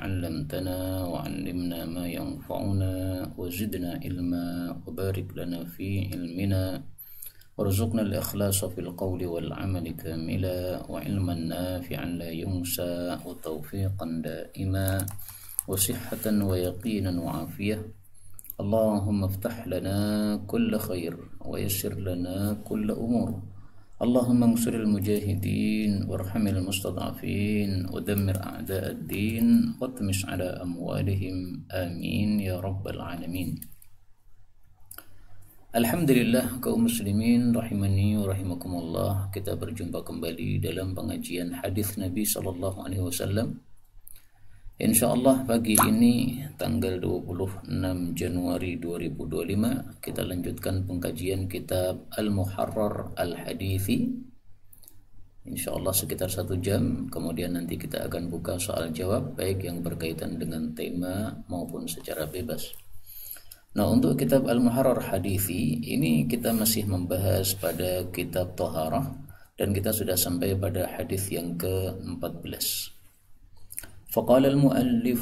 علمتنا وعلمنا ما ينفعنا وزدنا علما وبارك لنا في علمنا وارزقنا الإخلاص في القول والعمل كاملا وعلما نافعا لا ينسى وتوفيقا دائما وصحة ويقينا وعافية. اللهم افتح لنا كل خير ويسر لنا كل أمور. اللهم انصر المجاهدين وارحم المستضعفين ودمر أعداء الدين واطمس على أموالهم آمين يا رب العالمين. Alhamdulillah kaum muslimin rahimani wa rahimakumullah, kita berjumpa kembali dalam pengajian hadis Nabi sallallahu alaihi wasallam. Insyaallah pagi ini tanggal 26 Januari 2025 kita lanjutkan pengkajian kitab Al-Muharrar Al-Hadithi. Insyaallah sekitar 1 jam, kemudian nanti kita akan buka soal jawab baik yang berkaitan dengan tema maupun secara bebas. Nah, untuk kitab Al-Muharrar Hadithi ini kita masih membahas pada kitab Thaharah dan kita sudah sampai pada hadis yang ke-14. Faqala al-muallif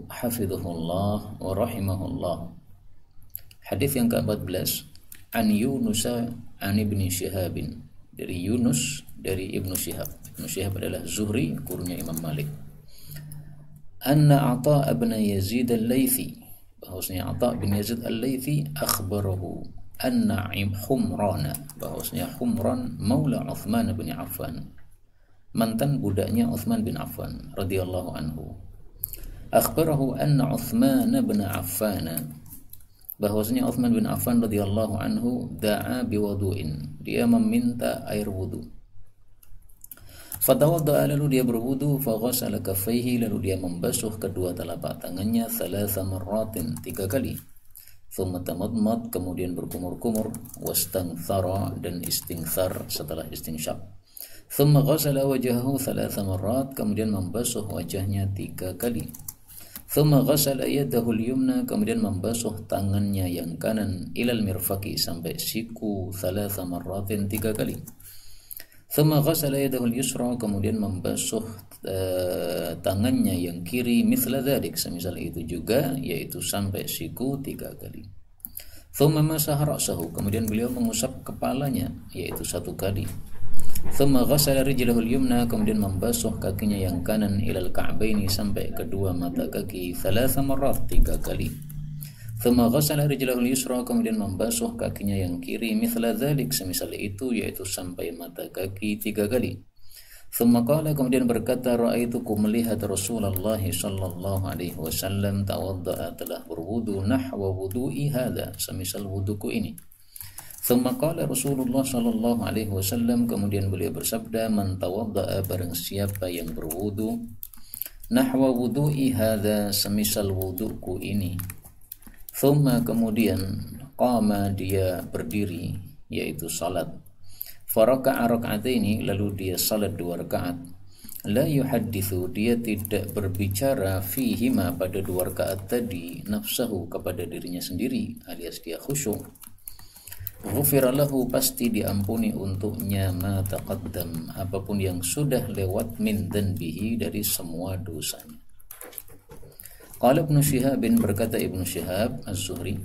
hafizahullah wa rahimahullah. Hadis yang ke-14, an Yunus an Ibn Shihab, dari Yunus dari Ibnu Shihab. Ibnu Shihab adalah Zuhri, gurunya Imam Malik. Anna Atha bin Yazid al-Laythi, bahwasanya Atha bin Yazid al-Laythi akhbarahu anna Humran, bahwasanya Humran maula Uthman bin Affan, mantan budaknya Uthman bin Affan radhiyallahu anhu. Akhbarahu anna Uthman bin Affan, bahwasanya Uthman bin Affan radhiyallahu anhu da'a biwudu'in, dia meminta air wudu. Fatawadda'a, lalu dia berwudu, faghasala kaffaihi, lalu dia membasuh kedua telapak tangannya, thalatha marratin, 3 kali. Thumma tamadmad, kemudian berkumur-kumur, wastanthara, dan istinthar setelah istinsyak. Thumma ghasala wajhahu thalatha marrat, kemudian membasuh wajahnya 3 kali. Thumma ghasala yadahu al-yumna, kemudian membasuh tangannya yang kanan, ilal mirfaqi, sampai siku, thalatha marratin, 3 kali. Thumma ghasala yadahu al-yusra, kemudian membasuh tangannya yang kiri, mithla dzalik, semisal itu juga, yaitu sampai siku 3 kali. Thumma masaha ra'sahu, kemudian beliau mengusap kepalanya, yaitu 1 kali. Thumma ghasala rijlahu al-yumna, kemudian membasuh kakinya yang kanan, ilal ka'baini, sampai kedua mata kaki, thalatha marrat, 3 kali. Thumma ghasala rijlahu al-yusra, kemudian membasuh kakinya yang kiri, mithla dzalik, semisal itu, yaitu sampai mata kaki 3 kali. Thumma qala, kemudian berkata, ra'aituku, melihat Rasulullah sallallahu alaihi wasallam tawadda'a, telah berwudu, nahwa wudu'i hadza, semisal wuduku ini. Thumma qala Rasulullah sallallahu alaihi wasallam, kemudian beliau bersabda, man tawadda'a, barang siapa yang berwudu, nahwa wudu'i hadza, semisal wuduku ini. Thumma, kemudian qama, dia berdiri, yaitu salat. Faraka'a raka'ataini, lalu dia salat 2 rakaat. La yuhaddithu, dia tidak berbicara, fihima, pada 2 rakaat tadi, nafsahu, kepada dirinya sendiri, alias dia khusyuk. Ghufira lahu, pasti diampuni untuknya, ma taqaddam, apapun yang sudah lewat, min dhanbihi, dari semua dosanya. Qala Ibnu Shihab, berkata Ibnu Shihab Az-Zuhri,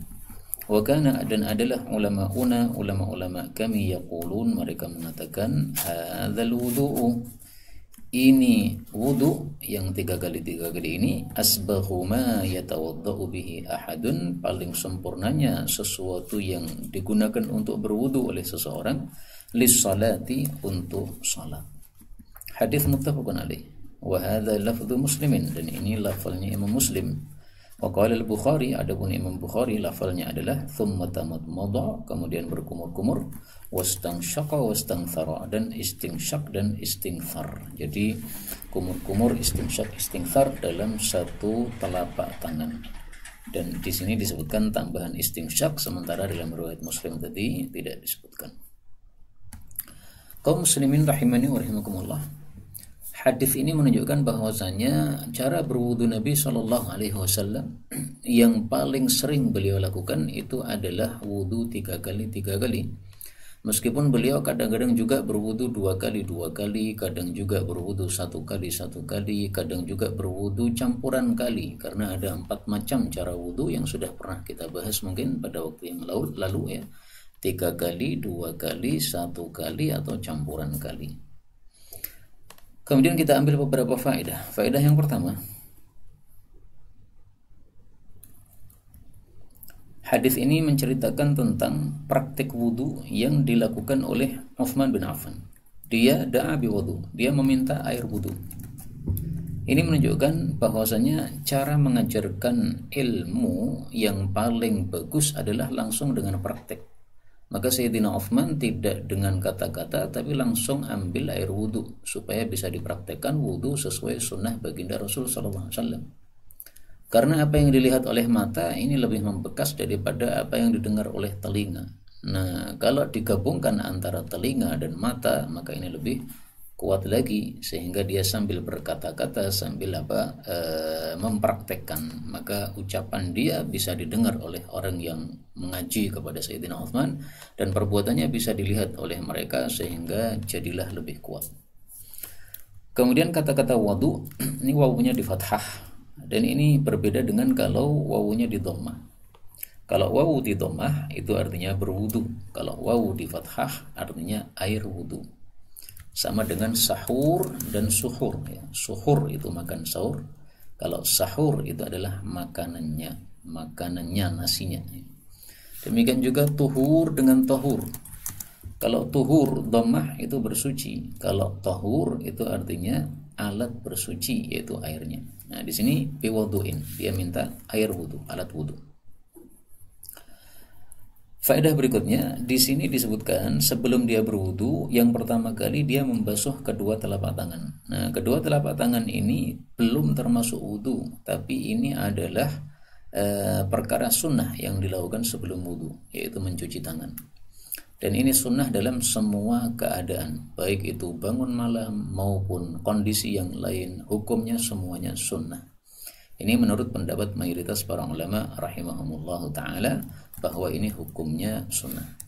wa kana, dan adalah ulama-ulama kami, yaqulun, mereka mengatakan, hadzal wudu'u, ini wudu yang 3 kali ini, asbaghu ma yatawaddau bihi ahadun, paling sempurnanya sesuatu yang digunakan untuk berwudu oleh seseorang, lis-salati, untuk salat. Hadis muttafaqun alaih. Wa hadza lafdhu Muslimin, dan ini lafalnya Imam Muslim. Wa qala al-Bukhari, adapun Imam Bukhari lafalnya adalah thumma tamadmada, kemudian berkumur-kumur, wastansyaqa wastanthara, dan istinsyak dan istinthar. Jadi kumur-kumur, istinsyak, istinthar dalam 1 telapak tangan. Dan di sini disebutkan tambahan istinsyak, sementara dalam riwayat Muslim tadi tidak disebutkan. Kaum muslimin rahimani wa rahimakumullah, hadis ini menunjukkan bahwasanya cara berwudu Nabi Shallallahu Alaihi Wasallam yang paling sering beliau lakukan itu adalah wudu 3 kali. Meskipun beliau kadang-kadang juga berwudu 2 kali, kadang juga berwudu 1 kali, kadang juga berwudu campuran kali, karena ada 4 macam cara wudu yang sudah pernah kita bahas mungkin pada waktu yang lalu ya. 3 kali, 2 kali, 1 kali, atau campuran kali. Kemudian kita ambil beberapa faedah. Faedah yang pertama, hadis ini menceritakan tentang praktik wudu yang dilakukan oleh Utsman bin Affan. Dia da'a bi wudu, dia meminta air wudu. Ini menunjukkan bahwasanya cara mengajarkan ilmu yang paling bagus adalah langsung dengan praktek. Maka Sayyidina Utsman tidak dengan kata-kata, tapi langsung ambil air wudu supaya bisa dipraktekkan wudu sesuai sunnah baginda Rasul SAW. Karena apa yang dilihat oleh mata ini lebih membekas daripada apa yang didengar oleh telinga. Nah, kalau digabungkan antara telinga dan mata, maka ini lebih kuat lagi, sehingga dia sambil berkata-kata, sambil mempraktekkan, maka ucapan dia bisa didengar oleh orang yang mengaji kepada Sayyidina Utsman, dan perbuatannya bisa dilihat oleh mereka, sehingga jadilah lebih kuat. Kemudian kata-kata wadu, ini wawunya di fathah, dan ini berbeda dengan kalau wawunya di dhammah. Kalau wawu di dhammah itu artinya berwudu, kalau wawu di fathah artinya air wudu. Sama dengan sahur dan suhur ya. Suhur itu makan sahur, kalau sahur itu adalah makanannya nasinya. Demikian juga tuhur dengan tahur. Kalau tuhur dhammah itu bersuci, kalau tahur itu artinya alat bersuci, yaitu airnya. Nah, di sini biwuduin, dia minta air wudu, alat wudu. Faedah berikutnya, di sini disebutkan sebelum dia berwudu, yang pertama kali dia membasuh kedua telapak tangan. Nah, kedua telapak tangan ini belum termasuk wudu, tapi ini adalah perkara sunnah yang dilakukan sebelum wudu, yaitu mencuci tangan. Dan ini sunnah dalam semua keadaan, baik itu bangun malam maupun kondisi yang lain, hukumnya semuanya sunnah. Ini menurut pendapat mayoritas para ulama rahimahumullah ta'ala, bahwa ini hukumnya sunnah.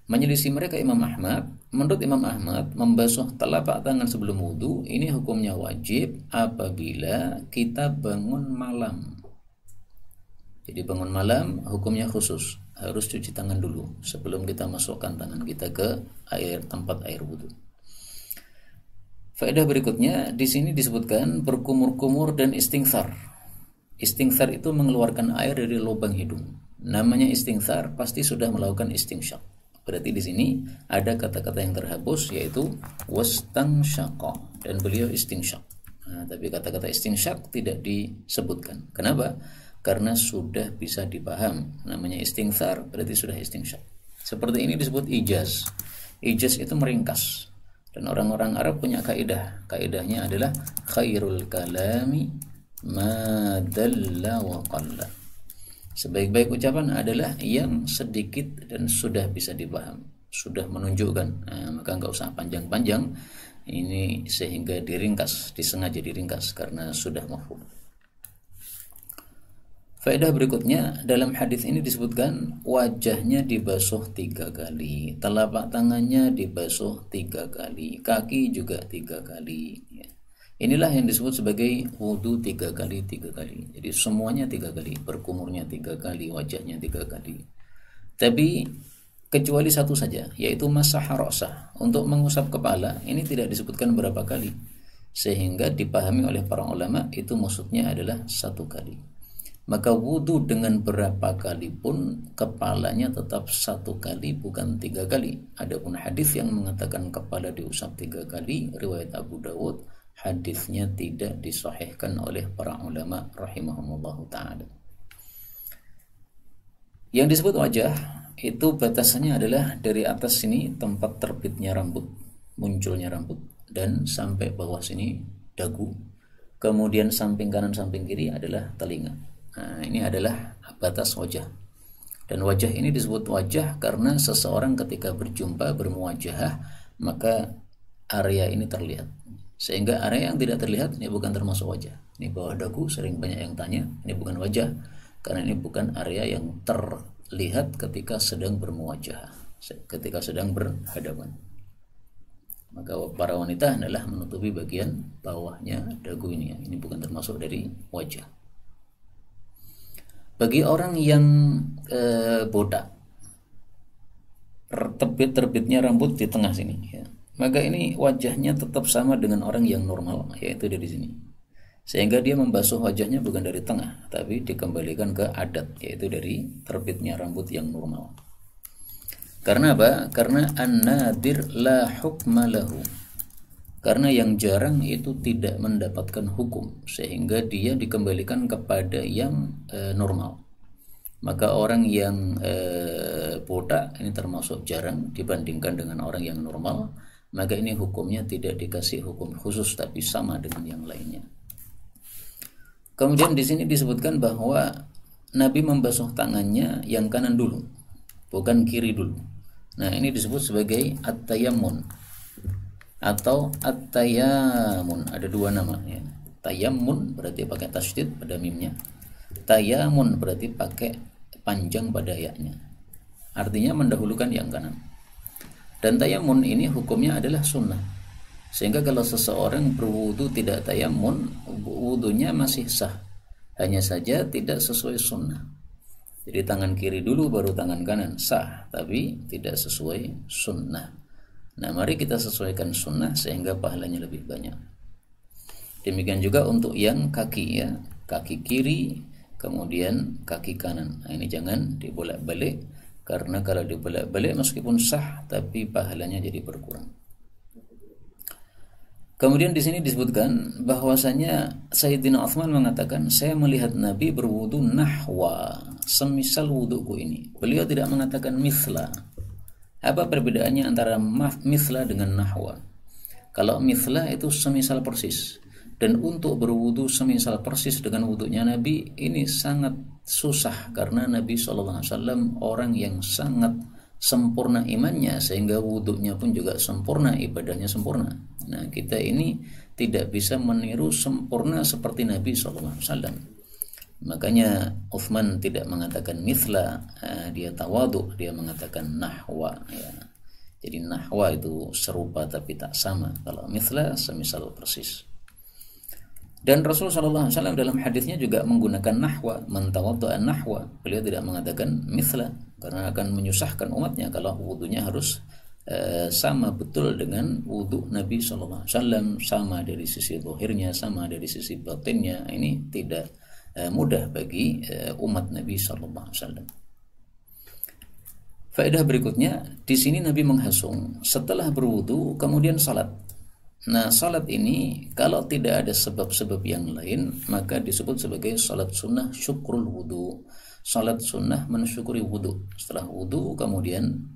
Menyelisih mereka Imam Ahmad. Menurut Imam Ahmad, membasuh telapak tangan sebelum wudu ini hukumnya wajib apabila kita bangun malam. Jadi bangun malam hukumnya khusus, harus cuci tangan dulu sebelum kita masukkan tangan kita ke tempat air wudu. Faedah berikutnya, di sini disebutkan berkumur-kumur dan istighfar. Istighfar itu mengeluarkan air dari lubang hidung. Namanya istighfar pasti sudah melakukan istinsyak. Berarti di sini ada kata-kata yang terhapus, yaitu wastansyaqa, dan beliau istinsyak. Nah, tapi kata-kata istinsyak tidak disebutkan. Kenapa? Karena sudah bisa dipaham. Namanya istighfar berarti sudah istinsyak. Seperti ini disebut ijaz. Ijaz itu meringkas. Dan orang-orang Arab punya kaidah. Kaidahnya adalah khairul kalami ma dalla wa qalla. Sebaik-baik ucapan adalah yang sedikit dan sudah bisa dipaham, sudah menunjukkan. Nah, maka nggak usah panjang-panjang ini, sehingga diringkas, disengaja diringkas karena sudah mafhum. Faedah berikutnya, dalam hadis ini disebutkan wajahnya dibasuh 3 kali, telapak tangannya dibasuh 3 kali, kaki juga 3 kali. Inilah yang disebut sebagai wudu 3 kali 3 kali. Jadi semuanya 3 kali, berkumurnya 3 kali, wajahnya 3 kali. Tapi kecuali satu saja, yaitu masah ra'sah, untuk mengusap kepala. Ini tidak disebutkan berapa kali, sehingga dipahami oleh para ulama itu maksudnya adalah 1 kali. Maka wudu dengan berapa kali pun kepalanya tetap 1 kali, bukan 3 kali. Adapun hadis yang mengatakan kepala diusap 3 kali, riwayat Abu Dawud, hadisnya tidak disahihkan oleh para ulama rahimahumullah ta'ala. Yang disebut wajah itu batasannya adalah dari atas sini tempat terbitnya rambut, munculnya rambut, dan sampai bawah sini dagu. Kemudian samping kanan samping kiri adalah telinga. Nah, ini adalah batas wajah. Dan wajah ini disebut wajah karena seseorang ketika berjumpa bermuwajahah, maka area ini terlihat. Sehingga area yang tidak terlihat ini bukan termasuk wajah. Ini bawah dagu, sering banyak yang tanya, ini bukan wajah, karena ini bukan area yang terlihat ketika sedang bermuwajahah. ketika sedang berhadapan. Maka para wanita adalah menutupi bagian bawahnya dagu ini. Ini bukan termasuk dari wajah. Bagi orang yang botak, terbitnya rambut di tengah sini, ya, maka ini wajahnya tetap sama dengan orang yang normal, yaitu dari sini. Sehingga dia membasuh wajahnya bukan dari tengah, tapi dikembalikan ke adat, yaitu dari terbitnya rambut yang normal. Karena apa? Karena an-nadir la hukma lahu. Karena yang jarang itu tidak mendapatkan hukum, sehingga dia dikembalikan kepada yang normal. Maka orang yang botak ini termasuk jarang dibandingkan dengan orang yang normal, maka ini hukumnya tidak dikasih hukum khusus, tapi sama dengan yang lainnya. Kemudian di sini disebutkan bahwa Nabi membasuh tangannya yang kanan dulu, bukan kiri dulu. Nah, ini disebut sebagai at-tayammun atau at-tayamun. Ada dua nama, ya. Tayammun berarti pakai tasydid pada mimnya. Tayamun berarti pakai panjang pada ya-nya. Artinya mendahulukan yang kanan. Dan tayamun ini hukumnya adalah sunnah. Sehingga kalau seseorang berwudu tidak tayamun, wudunya masih sah. Hanya saja tidak sesuai sunnah. Jadi tangan kiri dulu baru tangan kanan, sah, tapi tidak sesuai sunnah. Nah, mari kita sesuaikan sunnah sehingga pahalanya lebih banyak. Demikian juga untuk yang kaki, ya, kaki kiri kemudian kaki kanan. Nah, ini jangan dibolak-balik, karena kalau dibolak-balik meskipun sah tapi pahalanya jadi berkurang. Kemudian di sini disebutkan bahwasanya Sayyidina Utsman mengatakan, saya melihat Nabi berwudu nahwa, semisal wuduku ini. Beliau tidak mengatakan mithla. Apa perbedaannya antara mithla dengan nahwa? Kalau mithla itu semisal persis, dan untuk berwudu semisal persis dengan wudunya Nabi ini sangat susah, karena Nabi SAW orang yang sangat sempurna imannya, sehingga wudunya pun juga sempurna, ibadahnya sempurna. Nah, kita ini tidak bisa meniru sempurna seperti Nabi SAW. Makanya Utsman tidak mengatakan mithla, dia tawadhu, dia mengatakan nahwa, ya. Jadi nahwa itu serupa tapi tak sama. Kalau mithla semisal persis. Dan Rasulullah SAW dalam hadisnya juga menggunakan nahwa, man tawadda'a nahwa. Beliau tidak mengatakan mithla, karena akan menyusahkan umatnya kalau wudunya harus sama betul dengan wudu Nabi SAW, sama dari sisi zahirnya, sama dari sisi batinnya. Ini tidak mudah bagi umat Nabi SAW. Faedah berikutnya, di sini Nabi menghasung setelah berwudu kemudian salat. Nah, salat ini kalau tidak ada sebab-sebab yang lain, maka disebut sebagai salat sunnah syukrul wudu. Salat sunnah mensyukuri wudu. Setelah wudu kemudian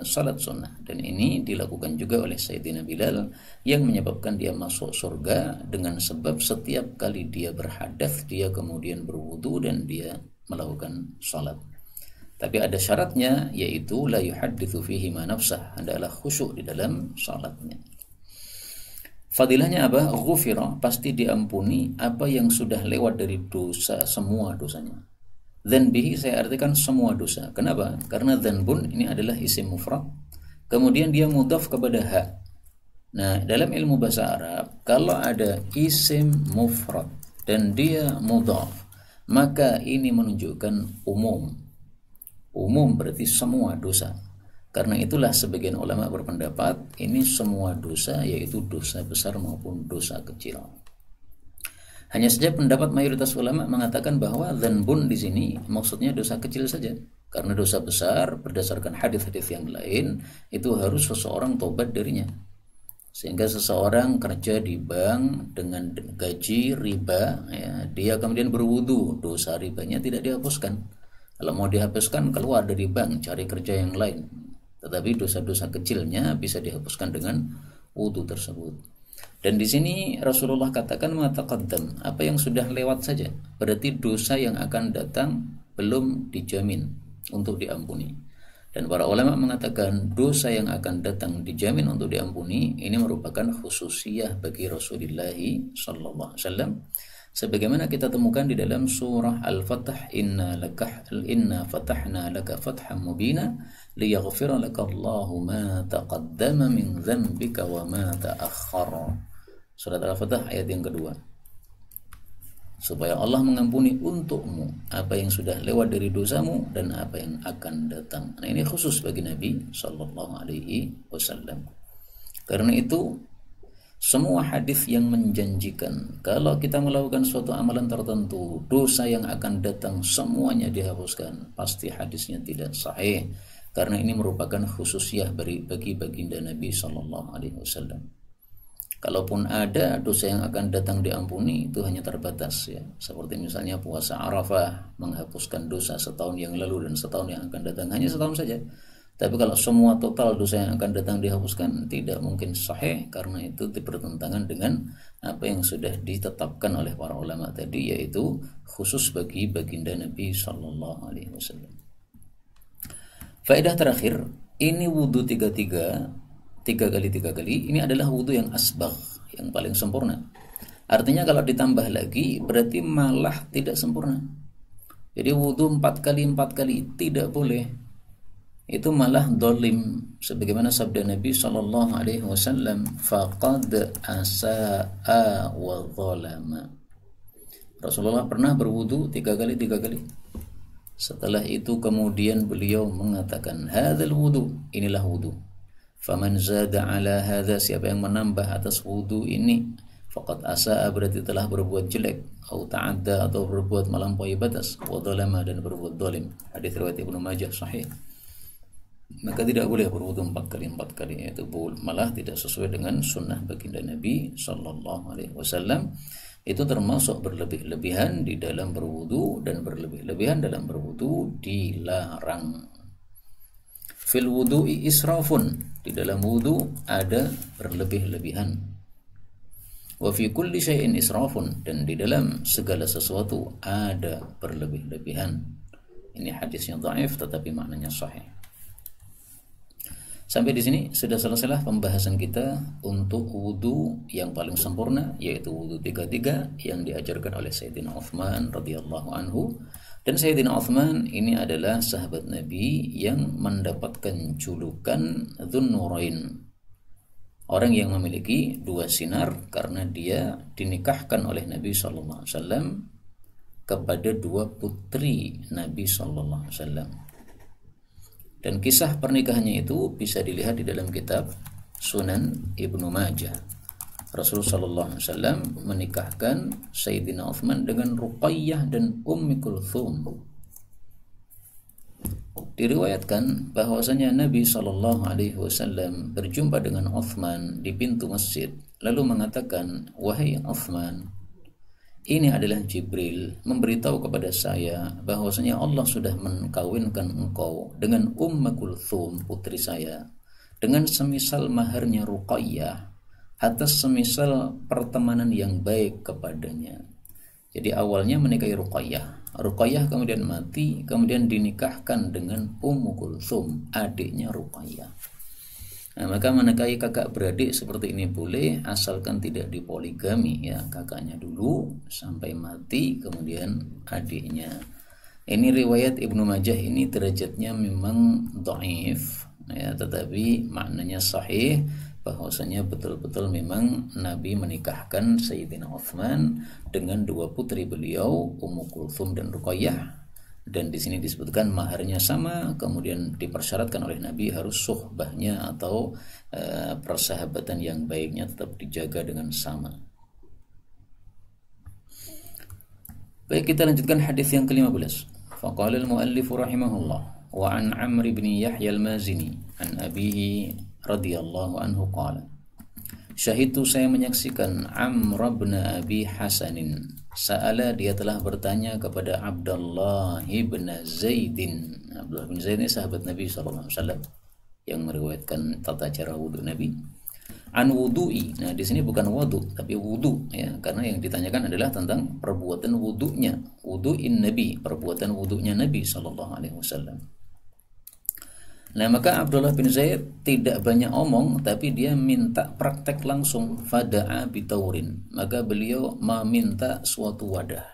salat sunnah. Dan ini dilakukan juga oleh Sayyidina Bilal, yang menyebabkan dia masuk surga dengan sebab setiap kali dia berhadas, dia kemudian berwudu dan dia melakukan salat. Tapi ada syaratnya, yaitu la yuhadditsu fihi ma nafsah, adalah khusyuk di dalam salatnya. Fadilahnya apa? Ghufira, pasti diampuni apa yang sudah lewat dari dosa, semua dosanya. Dzanbihi saya artikan semua dosa. Kenapa? Karena dzanbun ini adalah isim mufrad, kemudian dia mudhaf kepada ha. Nah, dalam ilmu bahasa Arab, kalau ada isim mufrad dan dia mudhaf, maka ini menunjukkan umum. Umum berarti semua dosa. Karena itulah sebagian ulama berpendapat ini semua dosa, yaitu dosa besar maupun dosa kecil. Hanya saja pendapat mayoritas ulama mengatakan bahwa dzanbun di sini maksudnya dosa kecil saja. Karena dosa besar berdasarkan hadis-hadis yang lain itu harus seseorang tobat darinya. Sehingga seseorang kerja di bank dengan gaji riba, ya, dia kemudian berwudu, dosa ribanya tidak dihapuskan. Kalau mau dihapuskan, keluar dari bank, cari kerja yang lain. Tetapi dosa-dosa kecilnya bisa dihapuskan dengan wudu tersebut. Dan di sini Rasulullah katakan mataqaddam, apa yang sudah lewat saja. Berarti dosa yang akan datang belum dijamin untuk diampuni. Dan para ulama mengatakan dosa yang akan datang dijamin untuk diampuni ini merupakan khususiyah bagi Rasulullah sallallahu alaihi wasallam. Sebagaimana kita temukan di dalam surah Al-Fath, inna fatahna laka fatham mubina liyaghfira laka Allahu ma taqaddama min dhanbika wa ma ta'akhkhara. Surat Al-Fath ayat yang kedua. Supaya Allah mengampuni untukmu apa yang sudah lewat dari dosamu dan apa yang akan datang. Nah, ini khusus bagi Nabi sallallahu alaihi wasallam. Karena itu semua hadis yang menjanjikan kalau kita melakukan suatu amalan tertentu, dosa yang akan datang semuanya dihapuskan, pasti hadisnya tidak sahih. Karena ini merupakan khususiyah bagi baginda Nabi sallallahu alaihi wasallam. Kalaupun ada dosa yang akan datang diampuni, itu hanya terbatas ya. Seperti misalnya puasa Arafah menghapuskan dosa setahun yang lalu dan setahun yang akan datang, hanya setahun saja. Tapi kalau semua total dosa yang akan datang dihapuskan, tidak mungkin sahih, karena itu bertentangan dengan apa yang sudah ditetapkan oleh para ulama tadi, yaitu khusus bagi baginda Nabi sallallahu alaihi wasallam. Faedah terakhir, ini wudu tiga kali, ini adalah wudu yang asbagh, yang paling sempurna. Artinya kalau ditambah lagi berarti malah tidak sempurna. Jadi wudu 4 kali tidak boleh. Itu malah dolim, sebagaimana sabda Nabi sallallahu alaihi wasallam, faqad asaa wa zalama. Rasulullah pernah berwudu 3 kali. Setelah itu kemudian beliau mengatakan, hadzal wudu, inilah wudu. Faman zada ala hadza, siapa yang menambah atas wudu ini, faqad asaa, berarti telah berbuat jelek, atau ta'adda, atau berbuat melampaui batas, wa zalama, dan berbuat zalim. Hadis riwayat Ibnu Majah sahih. Maka tidak boleh berwudu 4 kali, itu malah tidak sesuai dengan sunnah baginda Nabi sallallahu alaihi wasallam. Itu termasuk berlebih-lebihan di dalam berwudu, dan berlebih-lebihan dalam berwudu dilarang. Fil wudu'i israfun, di dalam wudu ada berlebih-lebihan. Wa fi kulli syai'in israfun, dan di dalam segala sesuatu ada berlebih-lebihan. Ini hadisnya dhaif tetapi maknanya sahih. Sampai di sini sudah selesailah pembahasan kita untuk wudu yang paling sempurna, yaitu wudu 3 yang diajarkan oleh Sayyidina Uthman radhiyallahu anhu. Dan Sayyidina Uthman ini adalah sahabat Nabi yang mendapatkan julukan Dzunnurain, orang yang memiliki 2 sinar, karena dia dinikahkan oleh Nabi sallallahu alaihi wasallam kepada 2 putri Nabi sallallahu alaihi wasallam. Dan kisah pernikahannya itu bisa dilihat di dalam kitab Sunan Ibnu Majah. Rasulullah sallallahu alaihi wasallam menikahkan Sayyidina Uthman dengan Ruqayyah dan Ummi Kulthum. Diriwayatkan bahwasanya Nabi sallallahu alaihi wasallam berjumpa dengan Uthman di pintu masjid, lalu mengatakan, "Wahai Uthman, ini adalah Jibril memberitahu kepada saya bahwasanya Allah sudah mengkawinkan engkau dengan Ummu Kulthum, putri saya, dengan semisal maharnya Ruqayyah, atas semisal pertemanan yang baik kepadanya." Jadi awalnya menikahi Ruqayyah kemudian mati, kemudian dinikahkan dengan Ummu Kulthum, adiknya Ruqayyah. Nah, maka menikahi kakak beradik seperti ini boleh, asalkan tidak dipoligami ya, kakaknya dulu sampai mati kemudian adiknya. Ini riwayat Ibnu Majah ini derajatnya memang dhaif ya, tetapi maknanya sahih, bahwasanya betul-betul memang Nabi menikahkan Sayyidina Uthman dengan 2 putri beliau, Ummu Kulthum dan Ruqayyah. Dan di sini disebutkan maharnya sama, kemudian dipersyaratkan oleh Nabi harus suhbahnya atau persahabatan yang baiknya tetap dijaga dengan sama. Baik, kita lanjutkan hadis yang ke-15. Faqala al-muallif rahimahullah, wa an Amr bin Yahya al-Mazini an abihi radhiyallahu anhu qala, syahidtu, saya menyaksikan Amr bin Abi Hasanin, sa'ala, dia telah bertanya kepada Abdullah bin Zaidin. Abdullah bin Zaid ini sahabat Nabi sallallahu alaihi wasallam yang meriwayatkan tata cara wudu Nabi. An wudu'i. Nah, di sini bukan wudu tapi wudu ya, karena yang ditanyakan adalah tentang perbuatan wudunya, wudu'in Nabi, perbuatan wudunya Nabi sallallahu alaihi wasallam. Nah, maka Abdullah bin Zaid tidak banyak omong, tapi dia minta praktek langsung. Fada'a bitaurin, maka beliau meminta suatu wadah.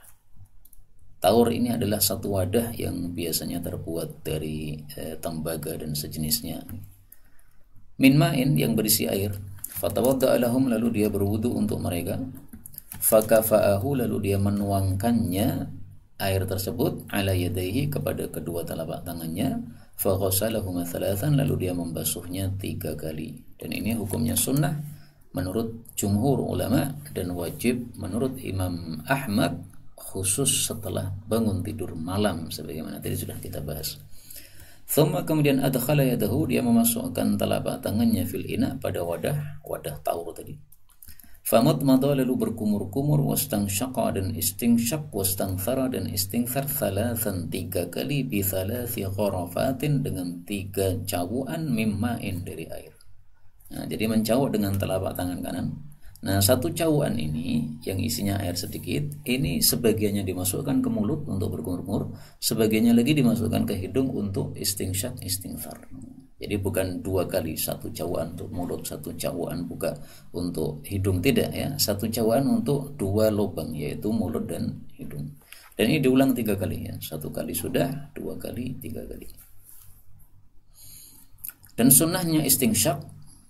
Taur ini adalah satu wadah yang biasanya terbuat dari tembaga dan sejenisnya. Min ma'in, yang berisi air. Fatawadda'a lahum, lalu dia berwudu untuk mereka. Fakafa'ahu, lalu dia menuangkannya air tersebut ala yadaihi, kepada kedua telapak tangannya. Faghasalahuma thalathan, lalu dia membasuhnya 3 kali. Dan ini hukumnya sunnah menurut jumhur ulama dan wajib menurut Imam Ahmad, khusus setelah bangun tidur malam, sebagaimana tadi sudah kita bahas. Thumma, kemudian adkhala yadahu, dia memasukkan telapak tangannya fil ina, pada wadah taur tadi. Famadmada, lalu berkumur-kumur, wastansyaqa, dan istinsyak, wastanthara, dan istinthar, thalathan 3 kali, bi thalathi gharafatin, dengan 3 cawuan, mimma'in, dari air. Nah, jadi mencawuk dengan telapak tangan kanan. Nah, 1 cawuan ini yang isinya air sedikit, ini sebagiannya dimasukkan ke mulut untuk berkumur-kumur, sebagiannya lagi dimasukkan ke hidung untuk istinsyak, istinthar. Jadi bukan 2 kali, 1 cawuan untuk mulut, 1 cawuan buka untuk hidung, tidak ya. 1 cawuan untuk 2 lubang, yaitu mulut dan hidung. Dan ini diulang 3 kali ya. 1 kali sudah, 2 kali, 3 kali. Dan sunnahnya istinsyak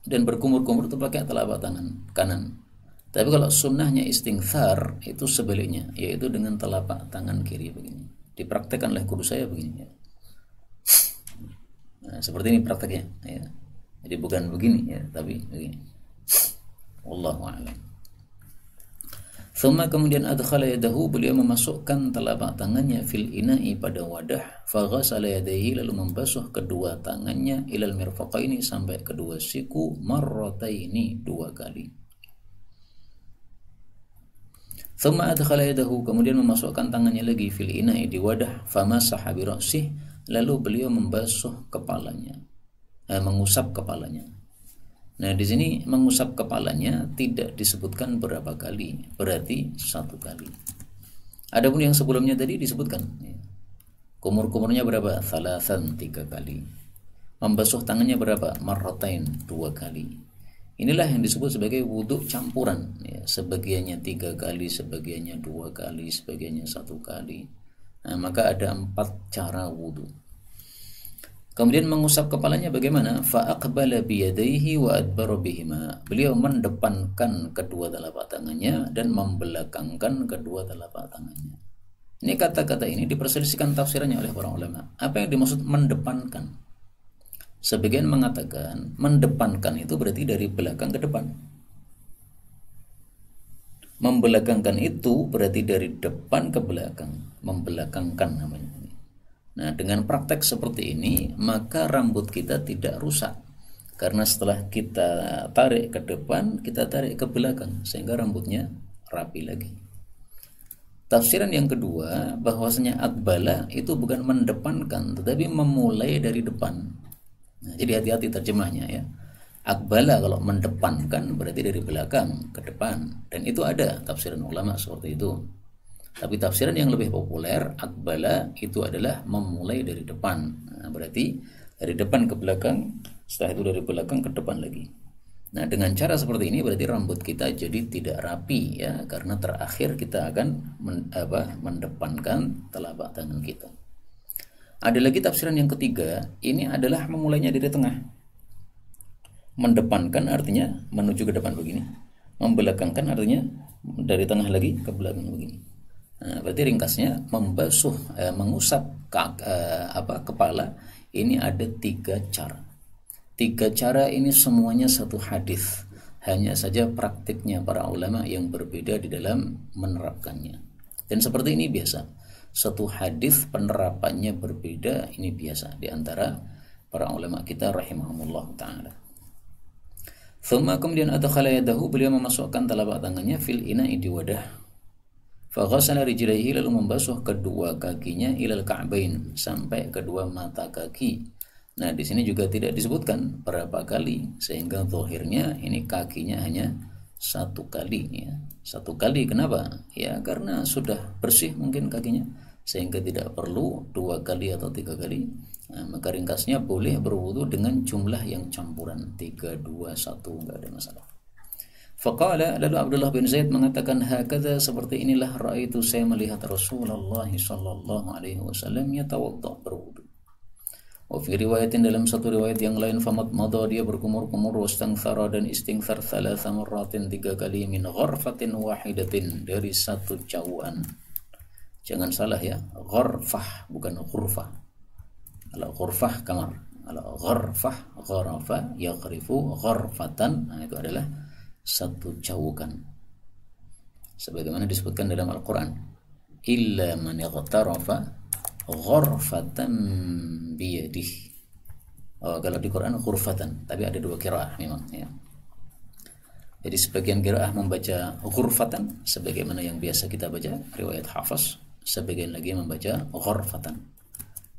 dan berkumur-kumur itu pakai telapak tangan kanan. Tapi kalau sunnahnya istinthar itu sebaliknya, yaitu dengan telapak tangan kiri begini. Dipraktekkan oleh guru saya begini ya. Nah, seperti ini prakteknya ya. Jadi bukan begini ya, tapi begini. Wallahu a'lam. Thumma, kemudian adkhala yadahu, beliau memasukkan telapak tangannya fil ina'i, pada wadah. Faghasala yadayhi, lalu membasuh kedua tangannya ilal mirfaqaini, sampai kedua siku, marrataini, 2 kali. Thumma adkhala yadahu, kemudian memasukkan tangannya lagi fil ina'i, di wadah. Famasaha bi ra'sih, lalu beliau membasuh kepalanya, mengusap kepalanya. Nah, di sini mengusap kepalanya tidak disebutkan berapa kali, berarti 1 kali. Adapun yang sebelumnya tadi disebutkan, kumur-kumurnya berapa? Thalathan, 3 kali. Membasuh tangannya berapa? Marratain, 2 kali. Inilah yang disebut sebagai wudhu campuran ya. Sebagiannya 3 kali, sebagiannya 2 kali, sebagiannya 1 kali. Nah, maka ada 4 cara wudhu. Kemudian mengusap kepalanya bagaimana? Fa'aqbala biyadaihi wa adbara bihima. Beliau mendepankan kedua telapak tangannya dan membelakangkan kedua telapak tangannya. Ini kata-kata ini diperselisihkan tafsirannya oleh para ulama. Apa yang dimaksud mendepankan? Sebagian mengatakan mendepankan itu berarti dari belakang ke depan. Membelakangkan itu berarti dari depan ke belakang, membelakangkan namanya. Nah, dengan praktek seperti ini, maka rambut kita tidak rusak. Karena setelah kita tarik ke depan, kita tarik ke belakang, sehingga rambutnya rapi lagi. Tafsiran yang kedua, bahwasanya aqbala itu bukan mendepankan, tetapi memulai dari depan. Nah, jadi hati-hati terjemahnya ya. Aqbala kalau mendepankan berarti dari belakang ke depan, dan itu ada tafsiran ulama seperti itu. Tapi tafsiran yang lebih populer, aqbala itu adalah memulai dari depan. Nah, berarti dari depan ke belakang, setelah itu dari belakang ke depan lagi. Nah, dengan cara seperti ini berarti rambut kita jadi tidak rapi ya, karena terakhir kita akan mendepankan telapak tangan kita. Ada lagi tafsiran yang ketiga, ini adalah memulainya dari tengah. Mendepankan artinya menuju ke depan begini, membelakangkan artinya dari tengah lagi ke belakang begini. Nah, berarti ringkasnya mengusap kepala ini ada 3 cara. 3 cara ini semuanya satu hadis, hanya saja praktiknya para ulama yang berbeda di dalam menerapkannya. Dan seperti ini biasa, satu hadis penerapannya berbeda, ini biasa di antara para ulama kita rahimahumullah ta'ala. Thumma, kemudian adkhala yadahu, beliau memasukkan telapak tangannya fil ina'i, di wadah. Faghasala rijlaihi, lalu membasuh kedua kakinya ilal ka'bain, sampai kedua mata kaki. Nah, di sini juga tidak disebutkan berapa kali, sehingga zahirnya ini kakinya hanya 1 kali ya. 1 kali, kenapa? Ya karena sudah bersih mungkin kakinya, sehingga tidak perlu 2 kali atau 3 kali. Maka ringkasnya boleh berwudu dengan jumlah yang campuran 3, 2, 1, enggak ada masalah. Faqala, lalu Abdullah bin Zaid mengatakan, hakadha, seperti inilah raaitu, saya melihat Rasulullah sallallahu alaihi wasallam yatawadda, berwudu. Wa fi riwayatin, dalam satu riwayat yang lain, famat madha, dia berkumur-kumur, wastanthara, dan istinthar, 3 marratin, 3 kali, min gharfatin wahidatin, dari satu cauan. Jangan salah ya, gharfah bukan ghurfah. Kalau ghurfah kamar, kalau gharfah, gharafa yaghrifu gharfatan, nah itu adalah satu caukan, sebagaimana disebutkan dalam Al-Quran, illa man ightarafa ghurfatan biyadih. Kalau di Quran ghurfatan, tapi ada 2 qiraah memang ya. Jadi sebagian qiraah membaca ghurfatan sebagaimana yang biasa kita baca riwayat Hafs, sebagian lagi membaca ghurfatan.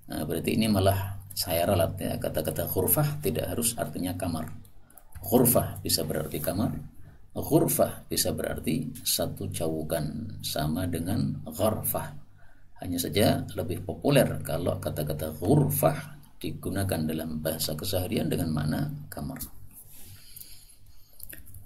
Nah, berarti ini malah saya ralat ya, kata-kata ghurfah tidak harus artinya kamar. Ghurfah bisa berarti kamar, ghurfah bisa berarti satu caukan, sama dengan gharfah. Hanya saja lebih populer kalau kata-kata ghurfah digunakan dalam bahasa keseharian dengan makna kamar.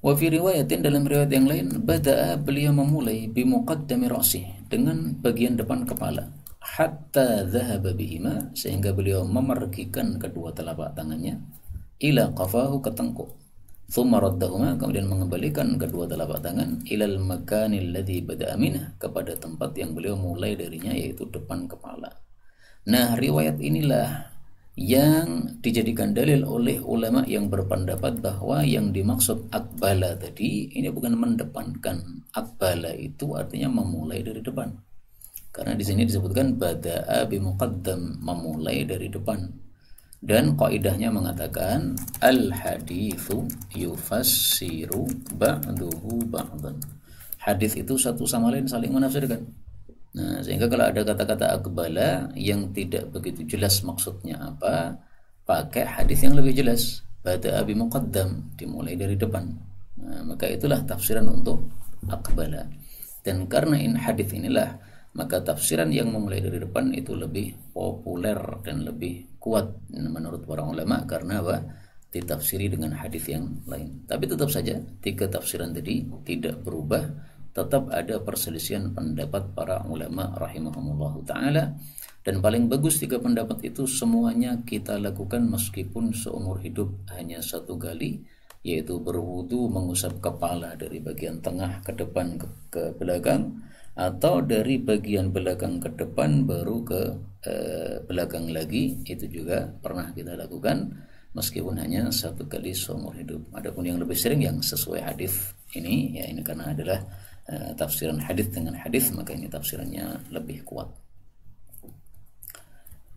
Wa fi riwayatin, dalam riwayat yang lain, bada'a, beliau memulai bimuqaddami ra'sih, dengan bagian depan kepala, hatta dhahaba bihima, sehingga beliau memergikan kedua telapak tangannya, ila qafahu, ke tengkuk. Thumma raddahuma, kemudian mengembalikan kedua telapak tangan, ilal makanil ladzi bada'a minhu, kepada tempat yang beliau mulai darinya, yaitu depan kepala. Nah, riwayat inilah yang dijadikan dalil oleh ulama yang berpendapat bahwa yang dimaksud akbala tadi ini bukan mendepankan. Akbala itu artinya memulai dari depan. Karena di sini disebutkan bada'a bimuqaddam, memulai dari depan. Dan kaidahnya mengatakan al-haditsu yufassiru ba'duhu ba'dan. Hadis itu satu sama lain saling menafsirkan. Nah, sehingga kalau ada kata-kata akbala yang tidak begitu jelas maksudnya apa, pakai hadis yang lebih jelas, bada'a bimuqaddam, dimulai dari depan. Nah, maka itulah tafsiran untuk akbala. Dan karena hadis inilah, maka tafsiran yang memulai dari depan itu lebih populer dan lebih kuat menurut para ulama, karena apa? Ditafsiri dengan hadis yang lain. Tapi tetap saja 3 tafsiran tadi tidak berubah, tetap ada perselisihan pendapat para ulama rahimahumullah ta'ala. Dan paling bagus 3 pendapat itu semuanya kita lakukan meskipun seumur hidup hanya 1 kali, yaitu berwudu mengusap kepala dari bagian tengah ke depan ke belakang, atau dari bagian belakang ke depan baru ke belakang lagi. Itu juga pernah kita lakukan meskipun hanya 1 kali seumur hidup. Adapun yang lebih sering yang sesuai hadis ini, ya ini karena adalah tafsiran hadis dengan hadis, maka ini tafsirannya lebih kuat.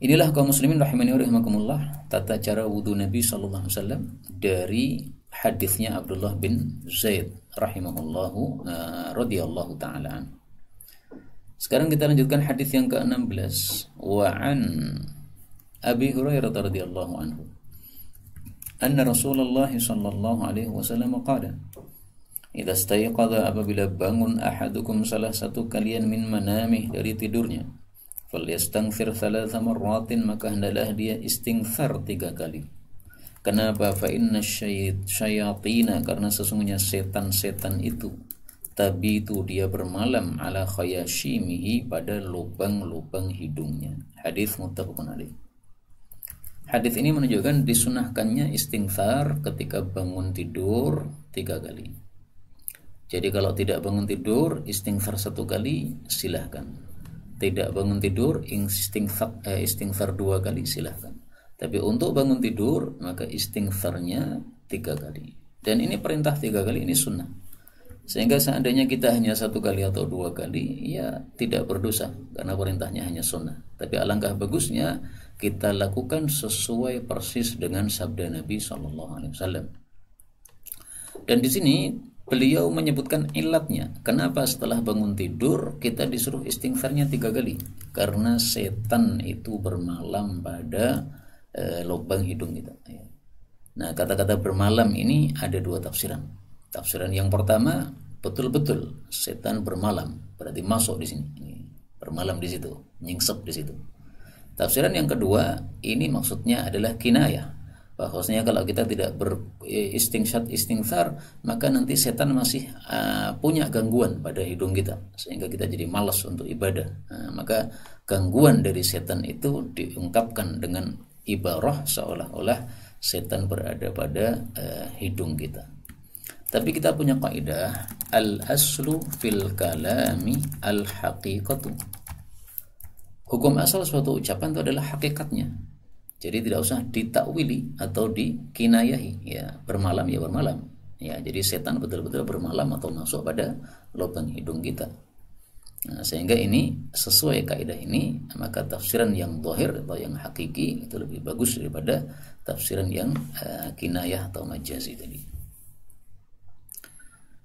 Inilah kaum muslimin rahimani wa rahimakumullah, tata cara wudu Nabi sallallahu alaihi wasallam dari hadisnya Abdullah bin Zaid rahimahullahu radhiyallahu taala. Sekarang kita lanjutkan hadis yang ke-16. Wa an Abi Hurairah radhiyallahu anhu anna Rasulullah sallallahu alaihi wasallam qala, idza stayqadha, apabila bangun ahadukum, salah satu kalian, min manamih, dari tidurnya, falyastanghfir 3 marratin, maka hendaklah dia istighfar 3 kali. Kenapa? Fa inna syayatina, karena sesungguhnya setan-setan itu, tabitu, dia bermalam, ala khayashimihi, pada lubang-lubang hidungnya. Hadis muttafaqun alaih. Hadis ini menunjukkan disunahkannya istighfar ketika bangun tidur 3 kali. Jadi kalau tidak bangun tidur, istighfar 1 kali, silahkan. Tidak bangun tidur, istighfar 2 kali, silahkan. Tapi untuk bangun tidur, maka istighfarnya 3 kali. Dan ini perintah 3 kali, ini sunnah. Sehingga seandainya kita hanya 1 kali atau 2 kali, ya tidak berdosa, karena perintahnya hanya sunnah. Tapi alangkah bagusnya kita lakukan sesuai persis dengan sabda Nabi SAW. Dan di sini beliau menyebutkan ilatnya. Kenapa setelah bangun tidur kita disuruh istighfarnya 3 kali? Karena setan itu bermalam pada lubang hidung kita. Nah, kata-kata bermalam ini ada 2 tafsiran. Tafsiran yang pertama, betul-betul setan bermalam, berarti masuk di sini. Ini bermalam di situ, nyingsep di situ. Tafsiran yang kedua, ini maksudnya adalah kinayah, bahwasanya kalau kita tidak istighfar, maka nanti setan masih punya gangguan pada hidung kita, sehingga kita jadi malas untuk ibadah. Maka gangguan dari setan itu diungkapkan dengan ibarah seolah-olah setan berada pada hidung kita. Tapi kita punya kaidah, al-aslu fil kalami al-haqiqatu. Hukum asal suatu ucapan itu adalah hakikatnya. Jadi tidak usah ditakwili atau dikinayahi. Ya, bermalam ya bermalam. Ya, jadi setan betul-betul bermalam atau masuk pada lubang hidung kita. Nah, sehingga ini sesuai kaidah ini, maka tafsiran yang zahir atau yang hakiki itu lebih bagus daripada tafsiran yang kinayah atau majazi tadi.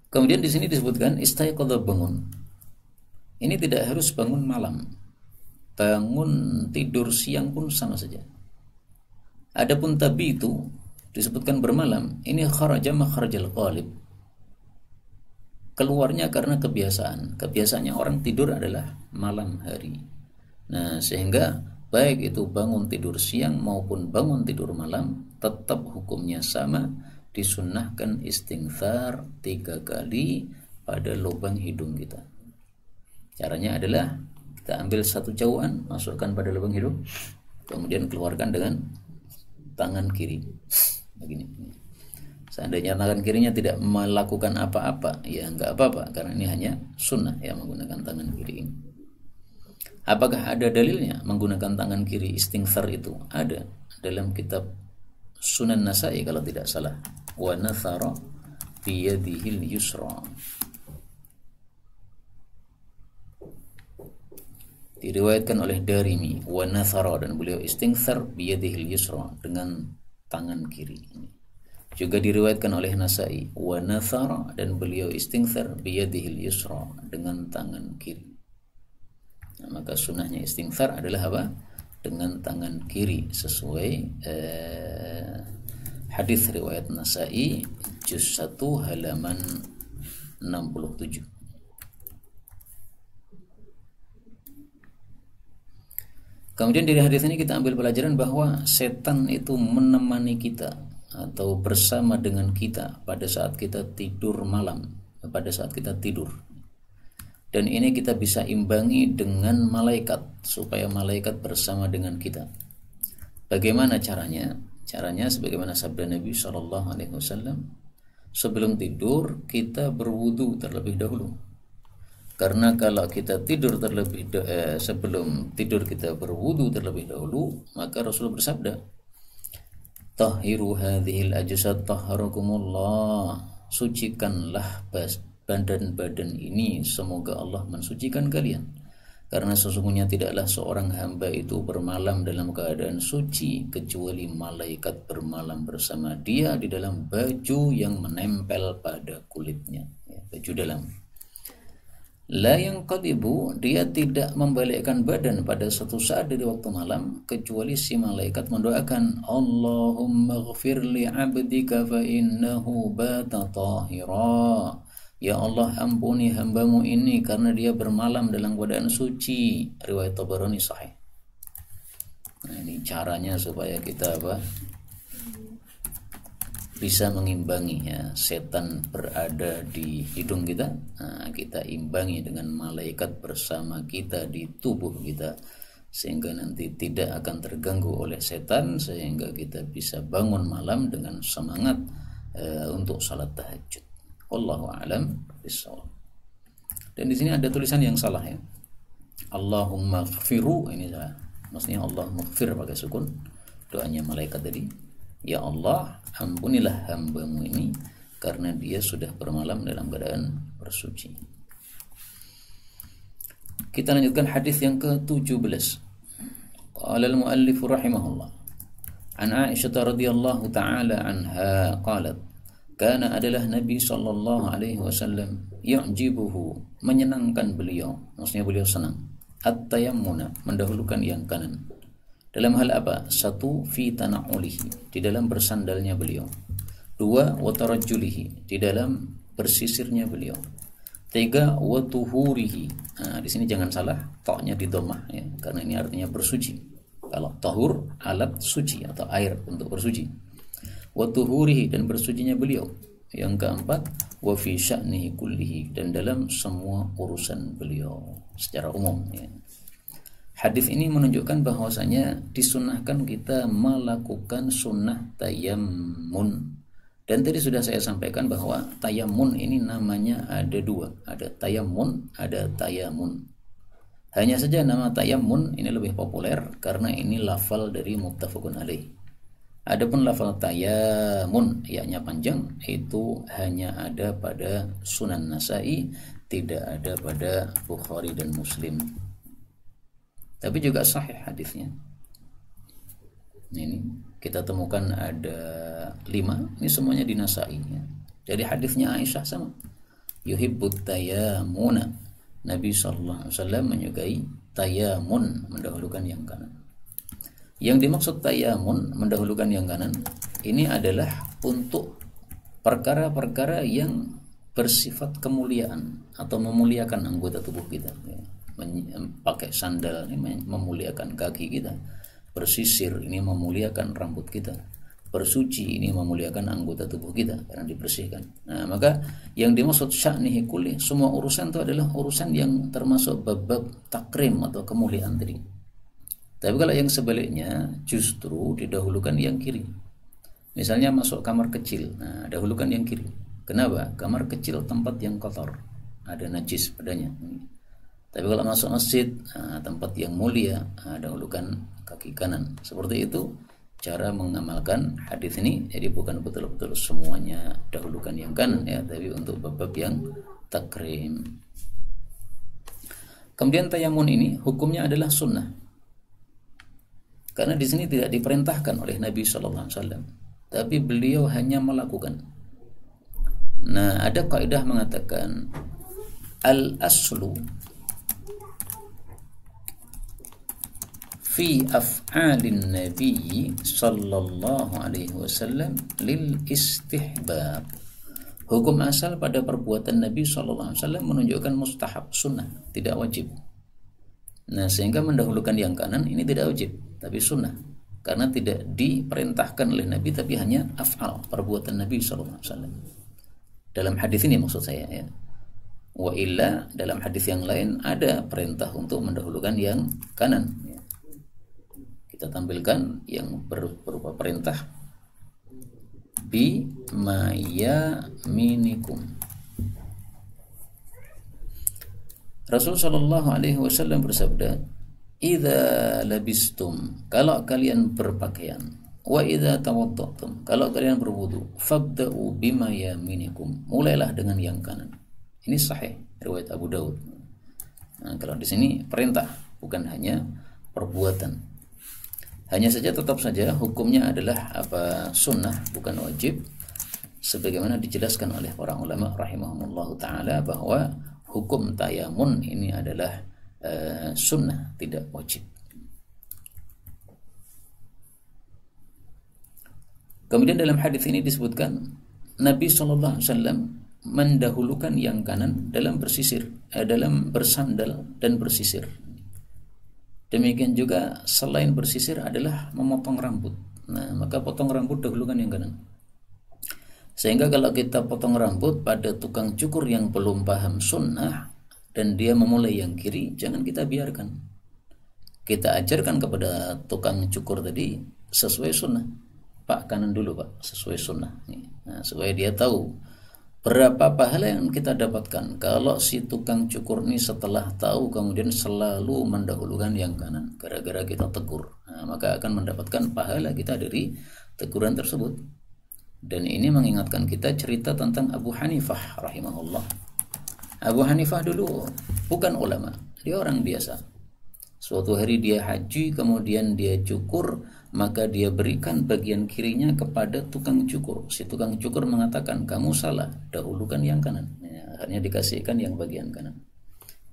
Kemudian di sini disebutkan istayqadha, bangun. Ini tidak harus bangun malam. Bangun tidur siang pun sama saja. Adapun tabi itu disebutkan bermalam, ini kharaja makharajal ghalib. Keluarnya karena kebiasaan. Kebiasaannya orang tidur adalah malam hari. Nah, sehingga baik itu bangun tidur siang maupun bangun tidur malam tetap hukumnya sama. Disunnahkan istighfar 3 kali pada lubang hidung kita. Caranya adalah kita ambil satu jauhan, masukkan pada lubang hidung, kemudian keluarkan dengan tangan kiri. Begini. Seandainya tangan kirinya tidak melakukan apa-apa, ya enggak apa-apa, karena ini hanya sunnah ya menggunakan tangan kiri ini. Apakah ada dalilnya menggunakan tangan kiri istighfar itu? Ada dalam kitab Sunan Nasa'i kalau tidak salah. Wa nathara biyadihil yusra. Diriwayatkan oleh Darimi, wa nathara, dan beliau istighfar biyadihil yusra, dengan tangan kiri. Juga diriwayatkan oleh Nasa'i, wa nathara, dan beliau istighfar biyadihil yusra, dengan tangan kiri. Nah, maka sunnahnya istighfar adalah apa? Dengan tangan kiri, sesuai hadis riwayat Nasa'i juz 1 halaman 67. Kemudian dari hadis ini kita ambil pelajaran bahwa setan itu menemani kita atau bersama dengan kita pada saat kita tidur malam, pada saat kita tidur. Dan ini kita bisa imbangi dengan malaikat, supaya malaikat bersama dengan kita. Bagaimana caranya? Caranya sebagaimana sabda Nabi SAW, sebelum tidur kita berwudu terlebih dahulu. Karena kalau kita tidur sebelum tidur kita berwudu terlebih dahulu, maka Rasul bersabda, "Tahhiru hadhil ajsad tahharakumullah." Sucikanlah badan-badan ini, semoga Allah mensucikan kalian. Karena sesungguhnya tidaklah seorang hamba itu bermalam dalam keadaan suci kecuali malaikat bermalam bersama dia di dalam baju yang menempel pada kulitnya, ya, baju dalam. La yanqadibu, dia tidak membalikkan badan pada suatu saat dari waktu malam kecuali si malaikat mendoakan, Allahumma ghfir li 'abdika fa innahu bata tahira. Ya Allah, ampuni hambamu ini karena dia bermalam dalam keadaan suci. Riwayat Tabarani sahih. Nah, ini caranya supaya kita bisa mengimbangi, ya, setan berada di hidung kita. Nah, kita imbangi dengan malaikat bersama kita di tubuh kita, sehingga nanti tidak akan terganggu oleh setan, sehingga kita bisa bangun malam dengan semangat untuk salat tahajud. Wallahu a'lam bishawab. Dan di sini ada tulisan yang salah, ya. Allahumma ghfiru, ini salah. Maksudnya Allah maghfir pakai sukun. Doanya malaikat tadi, ya Allah, ampunilah hambamu ini karena dia sudah bermalam dalam keadaan bersuci. Kita lanjutkan hadis yang ke-17. Qala al-muallif rahimahullah, an Aisyah radhiyallahu taala anha qalat, karena adalah Nabi sallallahu alaihi wasallam yu'jibuhu, menyenangkan beliau, maksudnya beliau senang, at-tayammuna, mendahulukan yang kanan. Dalam hal apa? 1, fi tana'ulihi, di dalam bersandalnya beliau. 2, wa tarajjulihi, di dalam bersisirnya beliau. Tiga, wa tuhurihi. Nah, di sini jangan salah, toknya di dhammah ya, karena ini artinya bersuci. Kalau tahur alat suci atau air untuk bersuci. Wa tuhurihi, dan bersucinya beliau. Yang keempat, wa fi sya'nihi kullihi, dan dalam semua urusan beliau secara umum ya. Hadis ini menunjukkan bahwasanya disunahkan kita melakukan sunnah tayammun. Dan tadi sudah saya sampaikan bahwa tayamun ini namanya ada dua. Ada tayamun, ada tayamun. Hanya saja nama tayamun ini lebih populer karena ini lafal dari muttafaqun alaih. Adapun lafal tayamun, yaknya panjang, itu hanya ada pada Sunan Nasa'i, tidak ada pada Bukhari dan Muslim. Tapi juga sahih hadisnya. Ini kita temukan ada 5, ini semuanya di Nasa'i ya. Jadi hadisnya Aisyah sama. Yuhibbut tayamuna. Nabi SAW menyukai tayamun, mendahulukan yang kanan. Yang dimaksud tayamun, mendahulukan yang kanan, ini adalah untuk perkara-perkara yang bersifat kemuliaan atau memuliakan anggota tubuh kita ya. Pakai sandal ini memuliakan kaki kita, bersisir ini memuliakan rambut kita, bersuci ini memuliakan anggota tubuh kita karena dibersihkan. Nah, maka yang dimaksud sya'nihi kulli, semua urusan itu adalah urusan yang termasuk bab-bab takrim atau kemuliaan tadi. Tapi kalau yang sebaliknya justru didahulukan yang kiri. Misalnya masuk kamar kecil, nah dahulukan yang kiri. Kenapa? Kamar kecil tempat yang kotor, ada najis padanya. Tapi kalau masuk masjid, tempat yang mulia, dahulukan kaki kanan. Seperti itu cara mengamalkan hadis ini. Jadi bukan betul-betul semuanya dahulukan yang kanan ya, tapi untuk bab-bab yang takrim. Kemudian tayamun ini hukumnya adalah sunnah. Karena di sini tidak diperintahkan oleh Nabi SAW, tapi beliau hanya melakukan. Nah, ada kaidah mengatakan al-aslu fi af'alin Nabi sallallahu alaihi wasallam lil istihbab. Hukum asal pada perbuatan Nabi sallallahu alaihi wasallam menunjukkan mustahab, sunnah, tidak wajib. Nah, sehingga mendahulukan yang kanan ini tidak wajib, tapi sunnah. Karena tidak diperintahkan oleh Nabi, tapi hanya af'al, perbuatan Nabi sallallahu alaihi wasallam. Dalam hadis ini maksud saya ya. Wa illa dalam hadis yang lain ada perintah untuk mendahulukan yang kanan ya. Kita tampilkan yang berupa perintah bi mayaminikum. Rasul sallallahu alaihi wasallam bersabda, "Idza labistum," kalau kalian berpakaian, wa idza tawaddatum, kalau kalian berwudu, fabda'u bima yaminikum, mulailah dengan yang kanan. Ini sahih riwayat Abu Daud. Nah, kalau di sini perintah, bukan hanya perbuatan. Hanya saja tetap saja hukumnya adalah sunnah, bukan wajib, sebagaimana dijelaskan oleh para ulama rahimahumullah taala bahwa hukum tayamun ini adalah sunnah, tidak wajib. Kemudian dalam hadis ini disebutkan Nabi SAW mendahulukan yang kanan dalam bersisir, dalam bersandal dan bersisir. Demikian juga selain bersisir adalah memotong rambut. Nah, maka potong rambut dahulukan yang kanan. Sehingga kalau kita potong rambut pada tukang cukur yang belum paham sunnah dan dia memulai yang kiri, jangan kita biarkan. Kita ajarkan kepada tukang cukur tadi sesuai sunnah. Pak, kanan dulu Pak, sesuai sunnah. Nah, supaya dia tahu berapa pahala yang kita dapatkan kalau si tukang cukur ini setelah tahu kemudian selalu mendahulukan yang kanan gara-gara kita tegur. Nah, maka akan mendapatkan pahala kita dari teguran tersebut. Dan ini mengingatkan kita cerita tentang Abu Hanifah rahimahullah. Abu Hanifah dulu bukan ulama, dia orang biasa. Suatu hari dia haji, kemudian dia cukur, maka dia berikan bagian kirinya kepada tukang cukur. Si tukang cukur mengatakan, kamu salah, dahulukan yang kanan. Ya, akhirnya dikasihkan yang bagian kanan.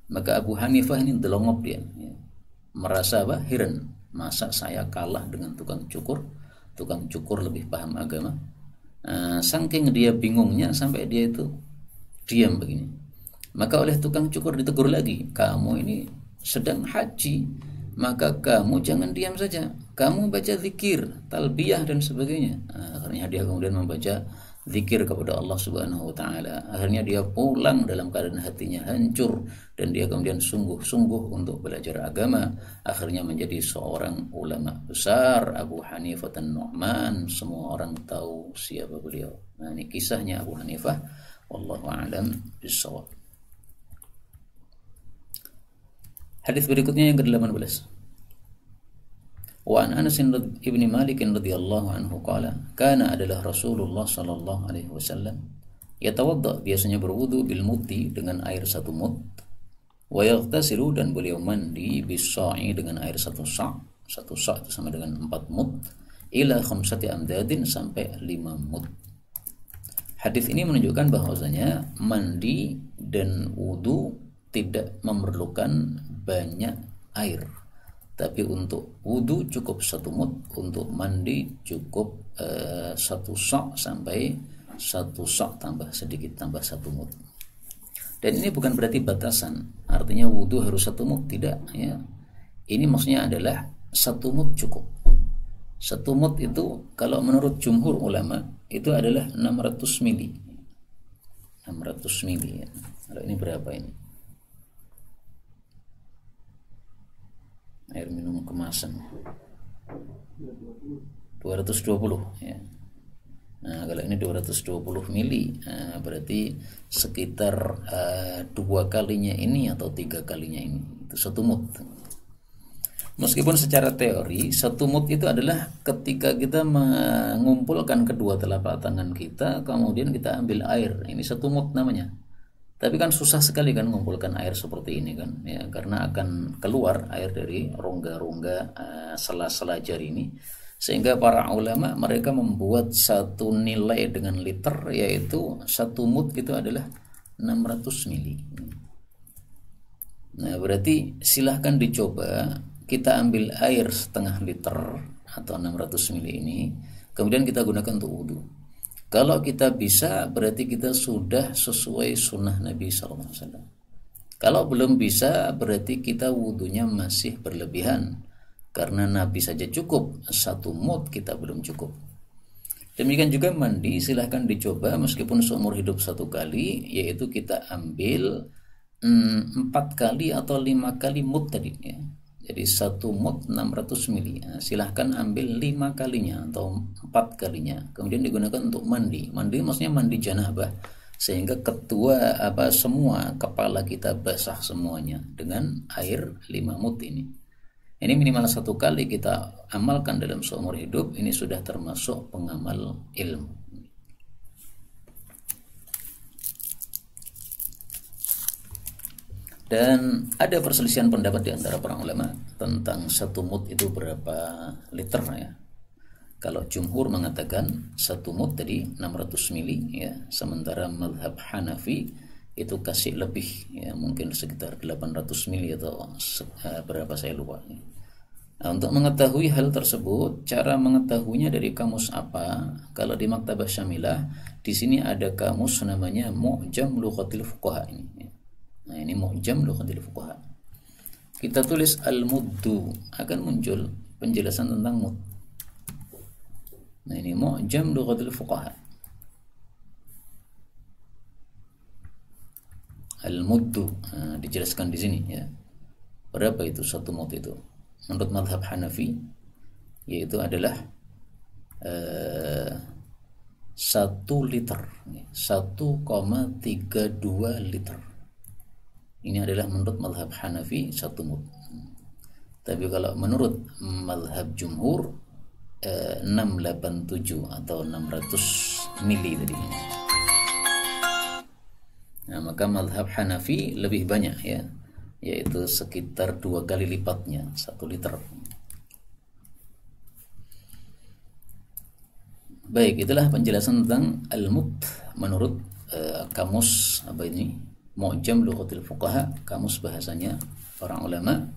Maka Abu Hanifah ini delongop dia, ya. Merasa heran, masa saya kalah dengan tukang cukur lebih paham agama. Saking dia bingungnya sampai dia itu diam begini. Maka oleh tukang cukur ditegur lagi, kamu ini sedang haji, maka kamu jangan diam saja, kamu baca zikir, talbiyah dan sebagainya. Akhirnya dia kemudian membaca zikir kepada Allah Subhanahu wa taala. Akhirnya dia pulang dalam keadaan hatinya hancur dan dia kemudian sungguh-sungguh untuk belajar agama. Akhirnya menjadi seorang ulama besar, Abu Hanifah An-Nu'man. Semua orang tahu siapa beliau. Nah, ini kisahnya Abu Hanifah. Wallahu a'lam bishawab. Hadis berikutnya yang ke-18. Wa an Anas bin Malik radhiyallahu anhu qala, kana adalah Rasulullah sallallahu alaihi wasallam yatawadda, biasanya berwudu bil muddi dengan air 1 mud, wa yaghtasilu dan beliau mandi bis-sa'i dengan air 1 sa'. 1 sa' itu sama dengan 4 mud, ila 5 amdadin sampai 5 mud. Hadis ini menunjukkan bahwasanya mandi dan wudu tidak memerlukan banyak air, tapi untuk wudu cukup 1 mud, untuk mandi cukup 1 sa' sampai 1 sa' tambah sedikit, tambah 1 mud. Dan ini bukan berarti batasan, artinya wudu harus 1 mud, tidak ya. Ini maksudnya adalah 1 mud cukup. 1 mud itu kalau menurut jumhur ulama itu adalah 600 mili. 600 mili ya. Kalau ini berapa ini? Air minum kemasan 220 ya. Nah, kalau ini 220 mili, berarti sekitar 2 kalinya ini atau 3 kalinya ini, itu 1 mud. Meskipun secara teori 1 mud itu adalah ketika kita mengumpulkan kedua telapak tangan kita, kemudian kita ambil air, ini 1 mud namanya. Tapi kan susah sekali kan mengumpulkan air seperti ini kan ya, karena akan keluar air dari rongga-rongga sela-sela jari ini, sehingga para ulama mereka membuat satu nilai dengan liter, yaitu 1 mud itu adalah 600 mili. Nah, berarti silahkan dicoba, kita ambil air setengah liter atau 600 mili ini, kemudian kita gunakan untuk wudhu. Kalau kita bisa, berarti kita sudah sesuai sunnah Nabi SAW. Kalau belum bisa, berarti kita wudhunya masih berlebihan, karena Nabi saja cukup 1 mud, kita belum cukup. Demikian juga mandi, silahkan dicoba meskipun seumur hidup 1 kali, yaitu kita ambil 4 kali atau 5 kali mud tadi ya. Jadi 1 mud 600 mili. Nah, silahkan ambil 5 kalinya atau 4 kalinya. Kemudian digunakan untuk mandi. Mandi maksudnya mandi janabah, sehingga semua kepala kita basah semuanya dengan air 5 mud ini. Ini minimal 1 kali kita amalkan dalam seumur hidup. Ini sudah termasuk pengamal ilmu. Dan ada perselisihan pendapat di antara para ulama tentang 1 mud itu berapa liter ya. Kalau jumhur mengatakan 1 mud tadi 600 mili ya, sementara mazhab Hanafi itu kasih lebih ya, mungkin sekitar 800 mili atau berapa saya lupa. Nah, untuk mengetahui hal tersebut, cara mengetahuinya dari kamus apa? Kalau di Maktabah Syamilah, di sini ada kamus namanya Mu'jam Lughatil Fuqaha ini. Nah, ini Mu'jam Lughatil Fuqaha. Kita tulis al-muddu, akan muncul penjelasan tentang mud. Nah, ini Mu'jam Lughatil Fuqaha. Al-muddu, dijelaskan di sini ya. Berapa itu 1 mud itu? Menurut mazhab Hanafi, yaitu adalah 1 liter, 1,32 liter. Ini adalah menurut mazhab Hanafi 1 mud. Tapi kalau menurut mazhab jumhur 687 atau 600 mili tadi. Nah, maka mazhab Hanafi lebih banyak ya, yaitu sekitar 2 kali lipatnya 1 liter. Baik, itulah penjelasan tentang al-mud menurut kamus Mu'jam Lughatil Fuqaha, kamus bahasanya para ulama.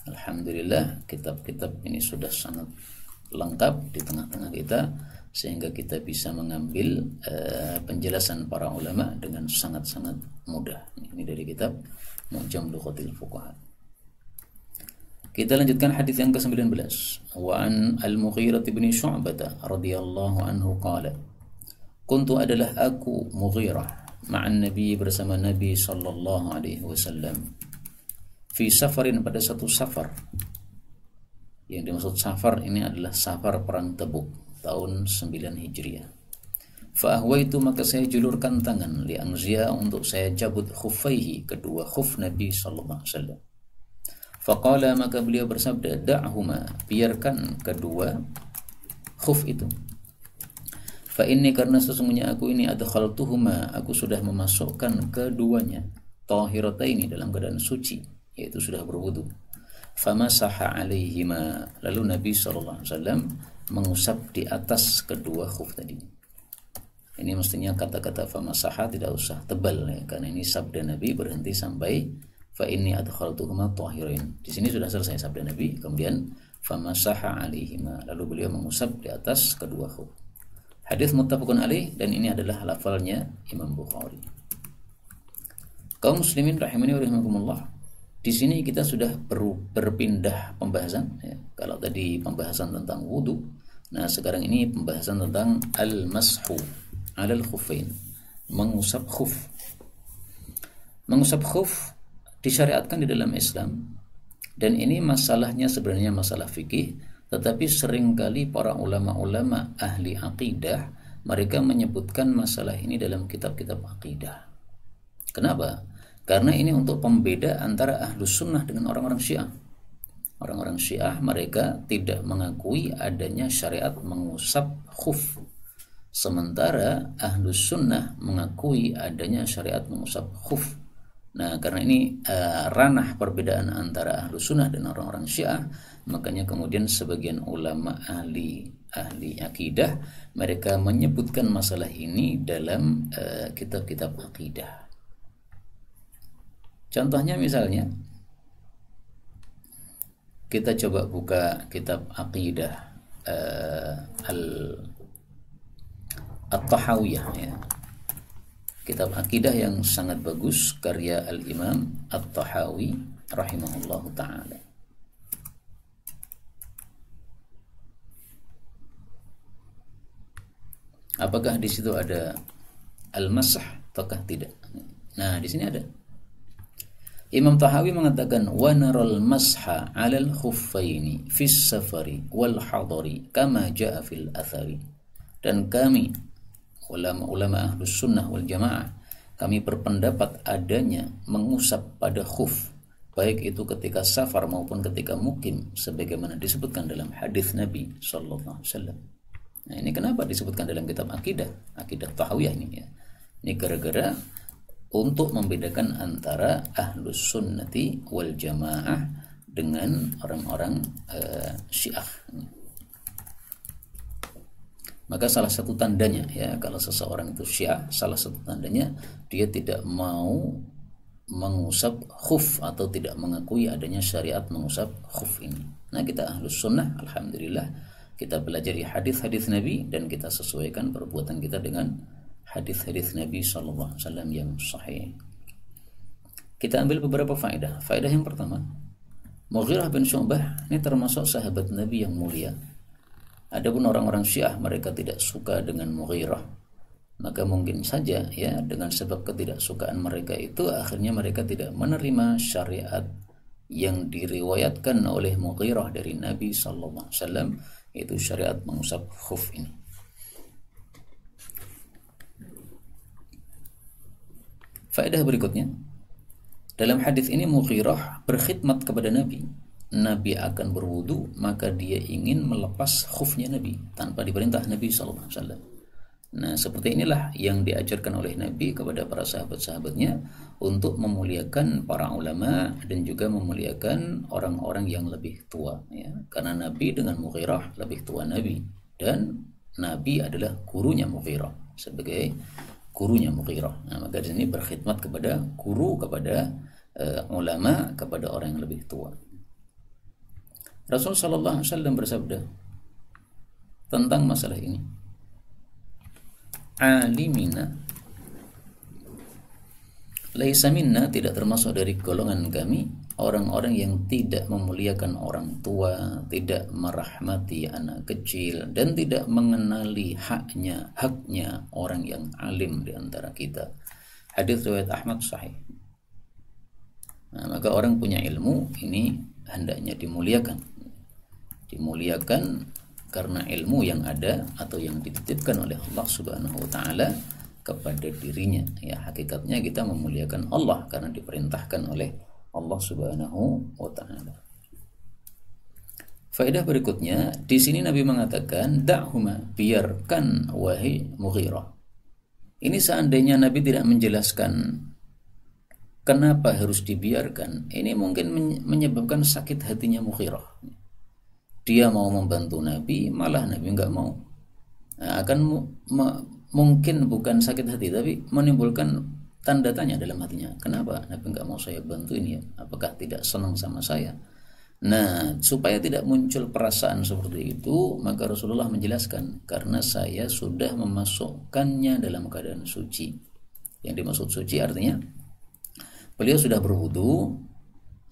Alhamdulillah, kitab-kitab ini sudah sangat lengkap di tengah-tengah kita. sehingga kita bisa mengambil penjelasan para ulama dengan sangat-sangat mudah. Ini dari kitab Mu'jam Lughatil Fuqaha. Kita lanjutkan hadis yang ke-19. Wa an Al-Mughirah bin Syu'bah radhiyallahu anhu qala, kuntu adalah aku Mughirah ma'an Nabi bersama Nabi sallallahu alaihi wasallam fi safarin pada satu safar. Yang dimaksud safar ini adalah safar perang Tabuk tahun 9 Hijriah. Fa'ahwaitu maka saya julurkan tangan li anziya untuk saya cabut khuffaihi kedua khuf Nabi sallallahu alaihi wasallam. Faqala maka beliau bersabda, da'huma, biarkan kedua khuf itu. Fa inni karena sesungguhnya aku ini adkhaltuhuma, aku sudah memasukkan keduanya tahirataini dalam keadaan suci, yaitu sudah berwudu. Famasaha alaihima, lalu Nabi sallallahu alaihi wasallam mengusap di atas kedua khuf tadi. Ini mestinya kata-kata famasaha tidak usah tebal ya, karena ini sabda Nabi berhenti sampai fa inni adkhaltuhuma tahirain. Di sini sudah selesai sabda Nabi, kemudian famasaha alaihima, lalu beliau mengusap di atas kedua khuf. Hadis muttafaqun alaih, dan ini adalah lafalnya Imam Bukhari. Kaum muslimin rahimani wa rahimakumullah. Di sini kita sudah berpindah pembahasan ya. Kalau tadi pembahasan tentang wudu, nah sekarang ini pembahasan tentang al-mashu 'alal khuffain, mengusap khuf. Mengusap khuf disyariatkan di dalam Islam, dan ini masalahnya sebenarnya masalah fikih, tetapi seringkali para ulama-ulama ahli akidah mereka menyebutkan masalah ini dalam kitab-kitab akidah. Kenapa? Karena ini untuk pembeda antara ahlus sunnah dengan orang-orang syiah. Orang-orang syiah mereka tidak mengakui adanya syariat mengusap khuf, sementara ahlus sunnah mengakui adanya syariat mengusap khuf. Nah, karena ini ranah perbedaan antara ahlus sunnah dan orang-orang syiah, makanya kemudian sebagian ulama ahli akidah mereka menyebutkan masalah ini dalam kitab-kitab akidah. Contohnya misalnya kita coba buka kitab akidah At-Tahawiyah ya. Kitab akidah yang sangat bagus karya Al-Imam At-Tahawi rahimahullahu ta'ala. Apakah di situ ada al-masah ataukah tidak? Nah, di sini ada. Imam Tahawi mengatakan wa naral masha 'alal khuffaini fis safari wal hadari kama jaa fil athari. Dan kami ulama-ulama ahlus sunnah wal jamaah, kami berpendapat adanya mengusap pada khuf, baik itu ketika safar maupun ketika mukim, sebagaimana disebutkan dalam hadis Nabi sallallahu alaihi wasallam. Nah, ini kenapa disebutkan dalam kitab akidah Tahawiyah ini ya. Ini gara-gara untuk membedakan antara ahlus sunnati wal jamaah dengan orang-orang syiah. Maka salah satu tandanya ya, kalau seseorang itu syiah, salah satu tandanya dia tidak mau mengusap khuf atau tidak mengakui adanya syariat mengusap khuf ini. Nah, kita ahlus sunnah alhamdulillah kita pelajari hadis-hadis Nabi dan kita sesuaikan perbuatan kita dengan hadis-hadis Nabi sallallahu alaihi wasallam yang sahih. Kita ambil beberapa faedah. Faedah yang pertama, Mughirah bin Syu'bah ini termasuk sahabat Nabi yang mulia. Adapun orang-orang Syiah mereka tidak suka dengan Mughirah, maka mungkin saja ya dengan sebab ketidaksukaan mereka itu akhirnya mereka tidak menerima syariat yang diriwayatkan oleh Mughirah dari Nabi sallallahu alaihi wasallam, yaitu syariat mengusap khuf ini. Faedah berikutnya, dalam hadis ini Mughirah berkhidmat kepada Nabi. Nabi akan berwudu, maka dia ingin melepas khufnya Nabi tanpa diperintah Nabi sallallahu alaihi wasallam. Nah, seperti inilah yang diajarkan oleh Nabi kepada para sahabat-sahabatnya untuk memuliakan para ulama dan juga memuliakan orang-orang yang lebih tua ya. Karena Nabi dengan Mughirah lebih tua Nabi, dan Nabi adalah gurunya Mughirah sebagai gurunya Mughirah. Nah, maka di sini berkhidmat kepada guru, kepada ulama, kepada orang yang lebih tua. Rasul sallallahu alaihi wasallam bersabda tentang masalah ini, alimina, laisa minna, tidak termasuk dari golongan kami, orang-orang yang tidak memuliakan orang tua, tidak merahmati anak kecil, dan tidak mengenali haknya orang yang alim di antara kita. Hadis riwayat Ahmad sahih. Nah, maka orang punya ilmu ini hendaknya dimuliakan karena ilmu yang ada atau yang dititipkan oleh Allah Subhanahu wa taala kepada dirinya. Ya, hakikatnya kita memuliakan Allah karena diperintahkan oleh Allah Subhanahu wa taala. Faedah berikutnya, di sini Nabi mengatakan da'huma, biarkan wahai Mughirah. Ini seandainya Nabi tidak menjelaskan kenapa harus dibiarkan, ini mungkin menyebabkan sakit hatinya Mughirah. Dia mau membantu Nabi, malah Nabi enggak mau. Nah, akan mungkin bukan sakit hati, tapi menimbulkan tanda tanya dalam hatinya. Kenapa Nabi enggak mau saya bantu ini ya? Apakah tidak senang sama saya? Nah, supaya tidak muncul perasaan seperti itu, maka Rasulullah menjelaskan, karena saya sudah memasukkannya dalam keadaan suci. Yang dimaksud suci artinya beliau sudah berwudu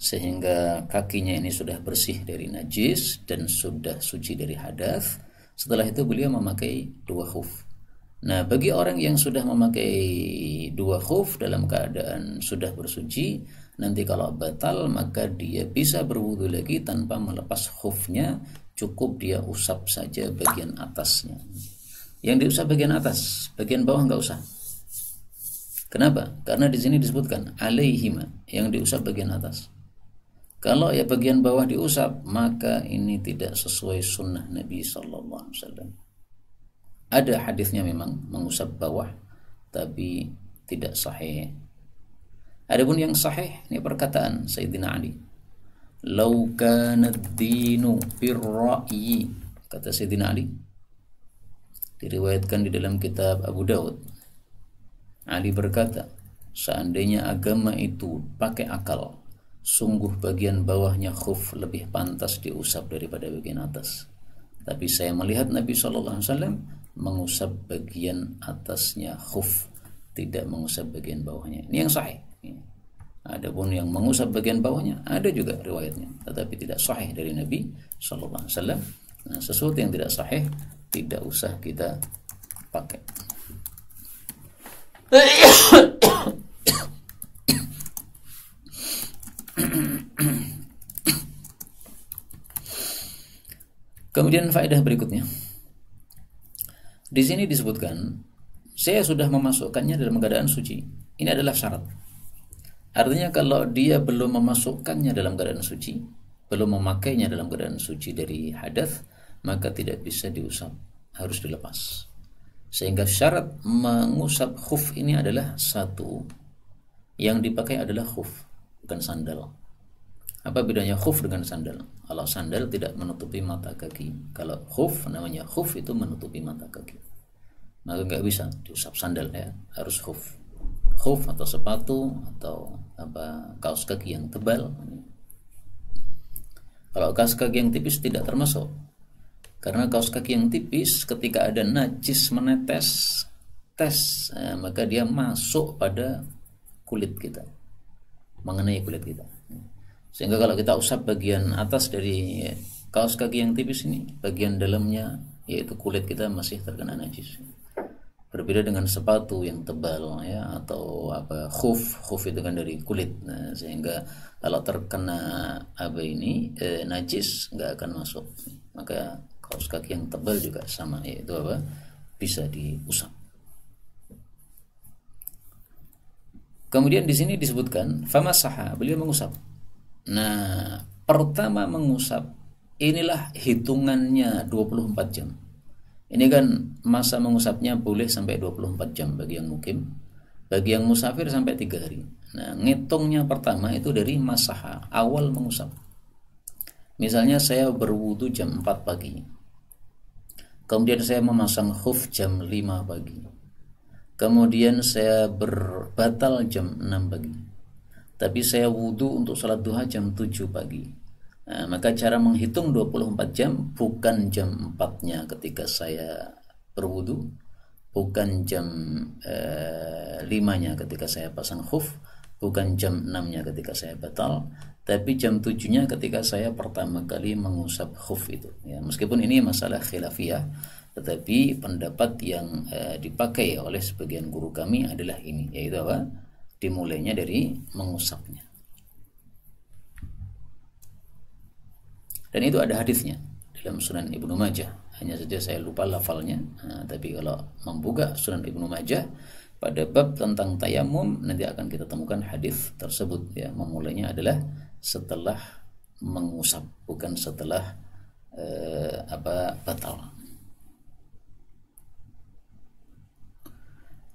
sehingga kakinya ini sudah bersih dari najis dan sudah suci dari hadas. Setelah itu beliau memakai 2 khuf. Nah, bagi orang yang sudah memakai 2 khuf dalam keadaan sudah bersuci, nanti kalau batal maka dia bisa berwudu lagi tanpa melepas khufnya, cukup dia usap saja bagian atasnya. Yang diusap bagian atas, bagian bawah enggak usah. Kenapa? Karena di sini disebutkan alaihima, yang diusap bagian atas. Kalau ya bagian bawah diusap, maka ini tidak sesuai sunnah Nabi Sallallahu Alaihi Wasallam. Ada hadisnya memang mengusap bawah, tapi tidak sahih. Adapun yang sahih, ini perkataan Sayyidina Ali. Lau kana ad-dinu bir-ra'yi, kata Sayyidina Ali. Diriwayatkan di dalam kitab Abu Daud. Ali berkata, seandainya agama itu pakai akal, sungguh bagian bawahnya khuf lebih pantas diusap daripada bagian atas. Tapi saya melihat Nabi SAW mengusap bagian atasnya khuf, tidak mengusap bagian bawahnya. Ini yang sahih. Adapun yang mengusap bagian bawahnya ada juga riwayatnya, tetapi tidak sahih dari Nabi SAW. Nah, sesuatu yang tidak sahih tidak usah kita pakai. Kemudian faedah berikutnya, di sini disebutkan saya sudah memasukkannya dalam keadaan suci. Ini adalah syarat. Artinya kalau dia belum memasukkannya dalam keadaan suci, belum memakainya dalam keadaan suci dari hadas, maka tidak bisa diusap, harus dilepas. Sehingga syarat mengusap khuf ini adalah satu, yang dipakai adalah khuf, bukan sandal. Apa bedanya khuf dengan sandal? Kalau sandal tidak menutupi mata kaki, kalau khuf, namanya khuf itu menutupi mata kaki, maka nggak bisa diusap sandal ya, harus khuf. Khuf atau sepatu atau kaos kaki yang tebal. Kalau kaos kaki yang tipis tidak termasuk, karena kaos kaki yang tipis ketika ada najis menetes maka dia masuk pada kulit kita, mengenai kulit kita. Sehingga kalau kita usap bagian atas dari kaos kaki yang tipis ini, bagian dalamnya yaitu kulit kita masih terkena najis. Berbeda dengan sepatu yang tebal ya, atau khuf itu kan dari kulit. Nah, sehingga kalau terkena najis nggak akan masuk. Maka kaos kaki yang tebal juga sama, yaitu bisa diusap. Kemudian di sini disebutkan famasaha, beliau mengusap. Nah, pertama mengusap inilah hitungannya 24 jam. Ini kan masa mengusapnya boleh sampai 24 jam bagi yang mukim, bagi yang musafir sampai 3 hari. Nah, ngitungnya pertama itu dari masaha, awal mengusap. Misalnya saya berwudu jam 4 pagi, kemudian saya memasang khuf jam 5 pagi, kemudian saya berbatal jam 6 pagi, tapi saya wudu untuk salat duha jam 7 pagi. Nah, maka cara menghitung 24 jam bukan jam 4-nya ketika saya berwudu, bukan jam 5-nya ketika saya pasang khuf, bukan jam 6-nya ketika saya batal, tapi jam 7-nya ketika saya pertama kali mengusap khuf itu. Ya, meskipun ini masalah khilafiyah, tetapi pendapat yang dipakai oleh sebagian guru kami adalah ini, yaitu apa? Dimulainya dari mengusapnya. Dan itu ada hadisnya dalam Sunan Ibnu Majah. Hanya saja saya lupa lafalnya. Tapi kalau membuka Sunan Ibnu Majah pada bab tentang tayamum, nanti akan kita temukan hadis tersebut. Ya, memulainya adalah setelah mengusap, bukan setelah batal.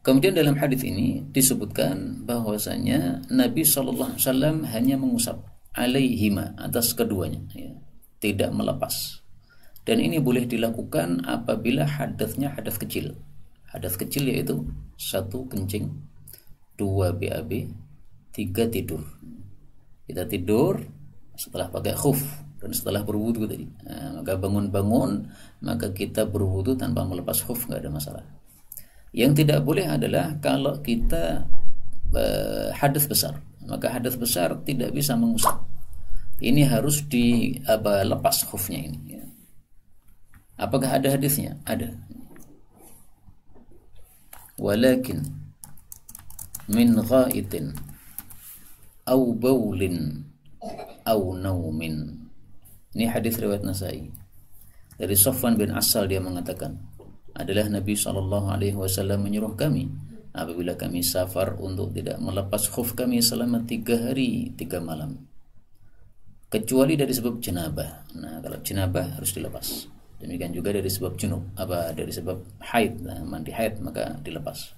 Kemudian dalam hadis ini disebutkan bahwasanya Nabi SAW hanya mengusap alaihima, atas keduanya, ya, tidak melepas. Dan ini boleh dilakukan apabila hadasnya hadas kecil. Hadas kecil yaitu 1 kencing, 2 BAB, 3 tidur. Kita tidur setelah pakai khuf dan setelah berwudu tadi. Maka bangun-bangun, maka kita berwudu tanpa melepas khuf, nggak ada masalah. Yang tidak boleh adalah kalau kita hadas besar. Maka hadas besar tidak bisa mengusap. Ini harus dilepas khufnya ini. Ya. Apakah ada hadisnya? Ada. Walakin min ghaitin au baulin au naumin. Ini hadis riwayat Nasai. Dari Sofwan bin Asal, dia mengatakan, adalah Nabi SAW menyuruh kami apabila kami safar untuk tidak melepas khuf kami selama 3 hari 3 malam, kecuali dari sebab jenabah. Nah, kalau jenabah harus dilepas. Demikian juga dari sebab junub, dari sebab haid, mandi haid, maka dilepas.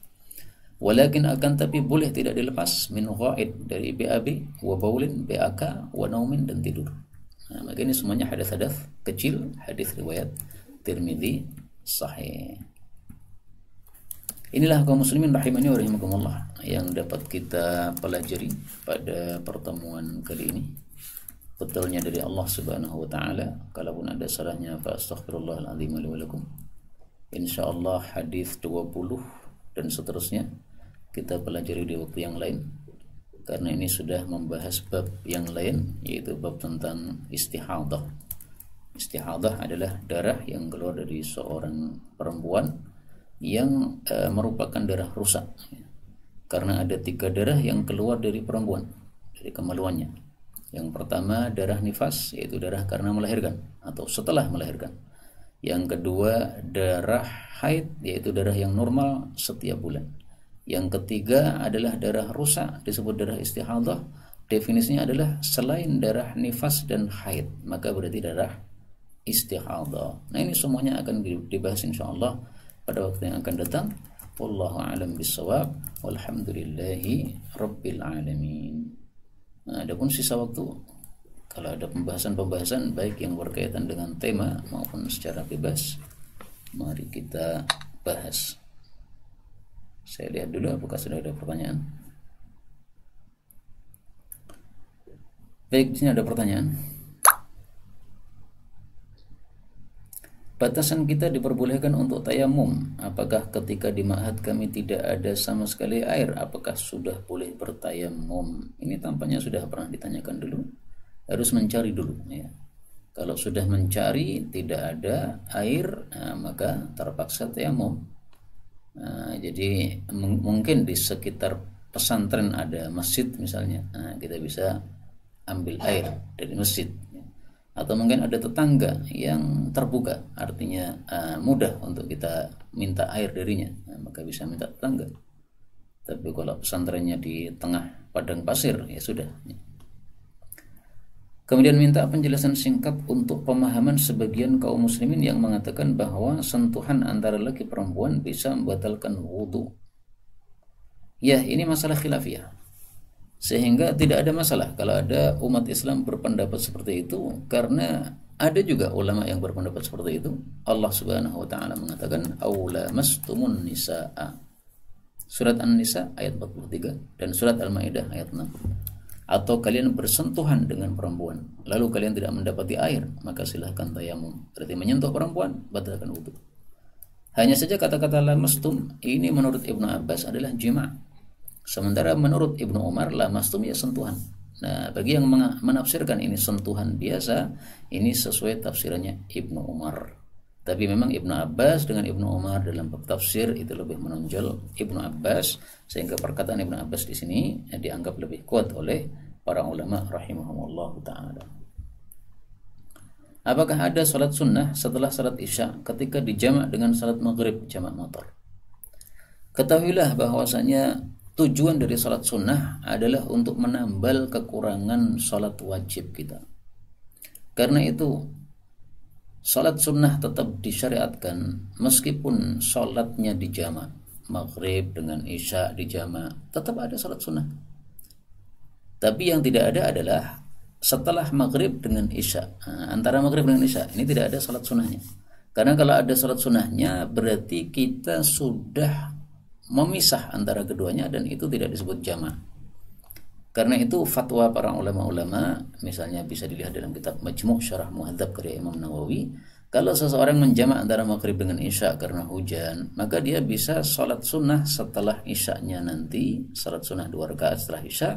Walakin akan tapi boleh tidak dilepas min ghaid, dari BAB, wa baulin, BAK, wa naumin, dan tidur. Nah, maka ini semuanya hadis-hadis kecil, hadis riwayat Tirmidzi sahih. Inilah kaum muslimin rahimani wa rahimakumullah yang dapat kita pelajari pada pertemuan kali ini. Betulnya dari Allah Subhanahu wa taala. Kalaupun ada salahnya fa astaghfirullahal azim li wa lakum. Insyaallah hadis 20 dan seterusnya kita pelajari di waktu yang lain, karena ini sudah membahas bab yang lain, yaitu bab tentang istihadah. Istihadah adalah darah yang keluar dari seorang perempuan yang merupakan darah rusak, karena ada 3 darah yang keluar dari perempuan dari kemaluannya. Yang pertama darah nifas, yaitu darah karena melahirkan atau setelah melahirkan. Yang kedua darah haid, yaitu darah yang normal setiap bulan. Yang ketiga adalah darah rusak, disebut darah istihadah. Definisinya adalah selain darah nifas dan haid, maka berarti darah istihadah. Nah, ini semuanya akan dibahas insyaallah pada waktu yang akan datang. Wallahu a'lam bissawab. Walhamdulillahi rabbil alamin. Nah, adapun sisa waktu, kalau ada pembahasan-pembahasan baik yang berkaitan dengan tema maupun secara bebas, mari kita bahas. Saya lihat dulu apakah sudah ada pertanyaan. Baik, di sini ada pertanyaan. Batasan kita diperbolehkan untuk tayamum. Apakah ketika di ma'had kami tidak ada sama sekali air, apakah sudah boleh bertayamum? Ini tampaknya sudah pernah ditanyakan dulu. Harus mencari dulu, ya. Kalau sudah mencari tidak ada air, maka terpaksa tayamum. Jadi mungkin di sekitar pesantren ada masjid misalnya, kita bisa ambil air dari masjid. Atau mungkin ada tetangga yang terbuka, artinya mudah untuk kita minta air darinya, maka bisa minta tetangga. Tapi kalau pesantrennya di tengah padang pasir, ya sudah. Kemudian minta penjelasan singkat untuk pemahaman sebagian kaum muslimin yang mengatakan bahwa sentuhan antara laki perempuan bisa membatalkan wudu. Ya, ini masalah khilafiyah. Sehingga tidak ada masalah kalau ada umat Islam berpendapat seperti itu, karena ada juga ulama yang berpendapat seperti itu. Allah Subhanahu wa taala mengatakan aula mastumun nisaa. Surat An-Nisa ayat 43 dan surat Al-Maidah ayat 6. Atau kalian bersentuhan dengan perempuan lalu kalian tidak mendapati air, maka silahkan tayamum. Berarti menyentuh perempuan batalkan wudu. Hanya saja kata-kata lamastum ini menurut Ibnu Abbas adalah jima'. Sementara menurut Ibnu Umar lamastum ya sentuhan. Nah, bagi yang menafsirkan ini sentuhan biasa, ini sesuai tafsirannya Ibnu Umar. Tapi memang Ibnu Abbas dengan Ibnu Umar dalam bab tafsir itu lebih menonjol Ibnu Abbas, sehingga perkataan Ibnu Abbas di sini dianggap lebih kuat oleh para ulama rahimahumullah ta'ala. Apakah ada salat sunnah setelah salat isya ketika dijamak dengan salat maghrib jamak motor? Ketahuilah bahwasanya tujuan dari salat sunnah adalah untuk menambal kekurangan salat wajib kita. Karena itu salat sunnah tetap disyariatkan meskipun salatnya dijamak, maghrib dengan isya dijamak, tetap ada salat sunnah. Tapi yang tidak ada adalah setelah maghrib dengan isya, antara maghrib dengan isya ini tidak ada salat sunnahnya. Karena kalau ada salat sunnahnya berarti kita sudah memisah antara keduanya dan itu tidak disebut jama'. Karena itu fatwa para ulama-ulama, misalnya bisa dilihat dalam kitab Majmu' Syarah Muhadzab karya Imam Nawawi, kalau seseorang menjamak antara maghrib dengan isya karena hujan, maka dia bisa salat sunnah setelah isyanya nanti, salat sunnah 2 rakaat setelah isya,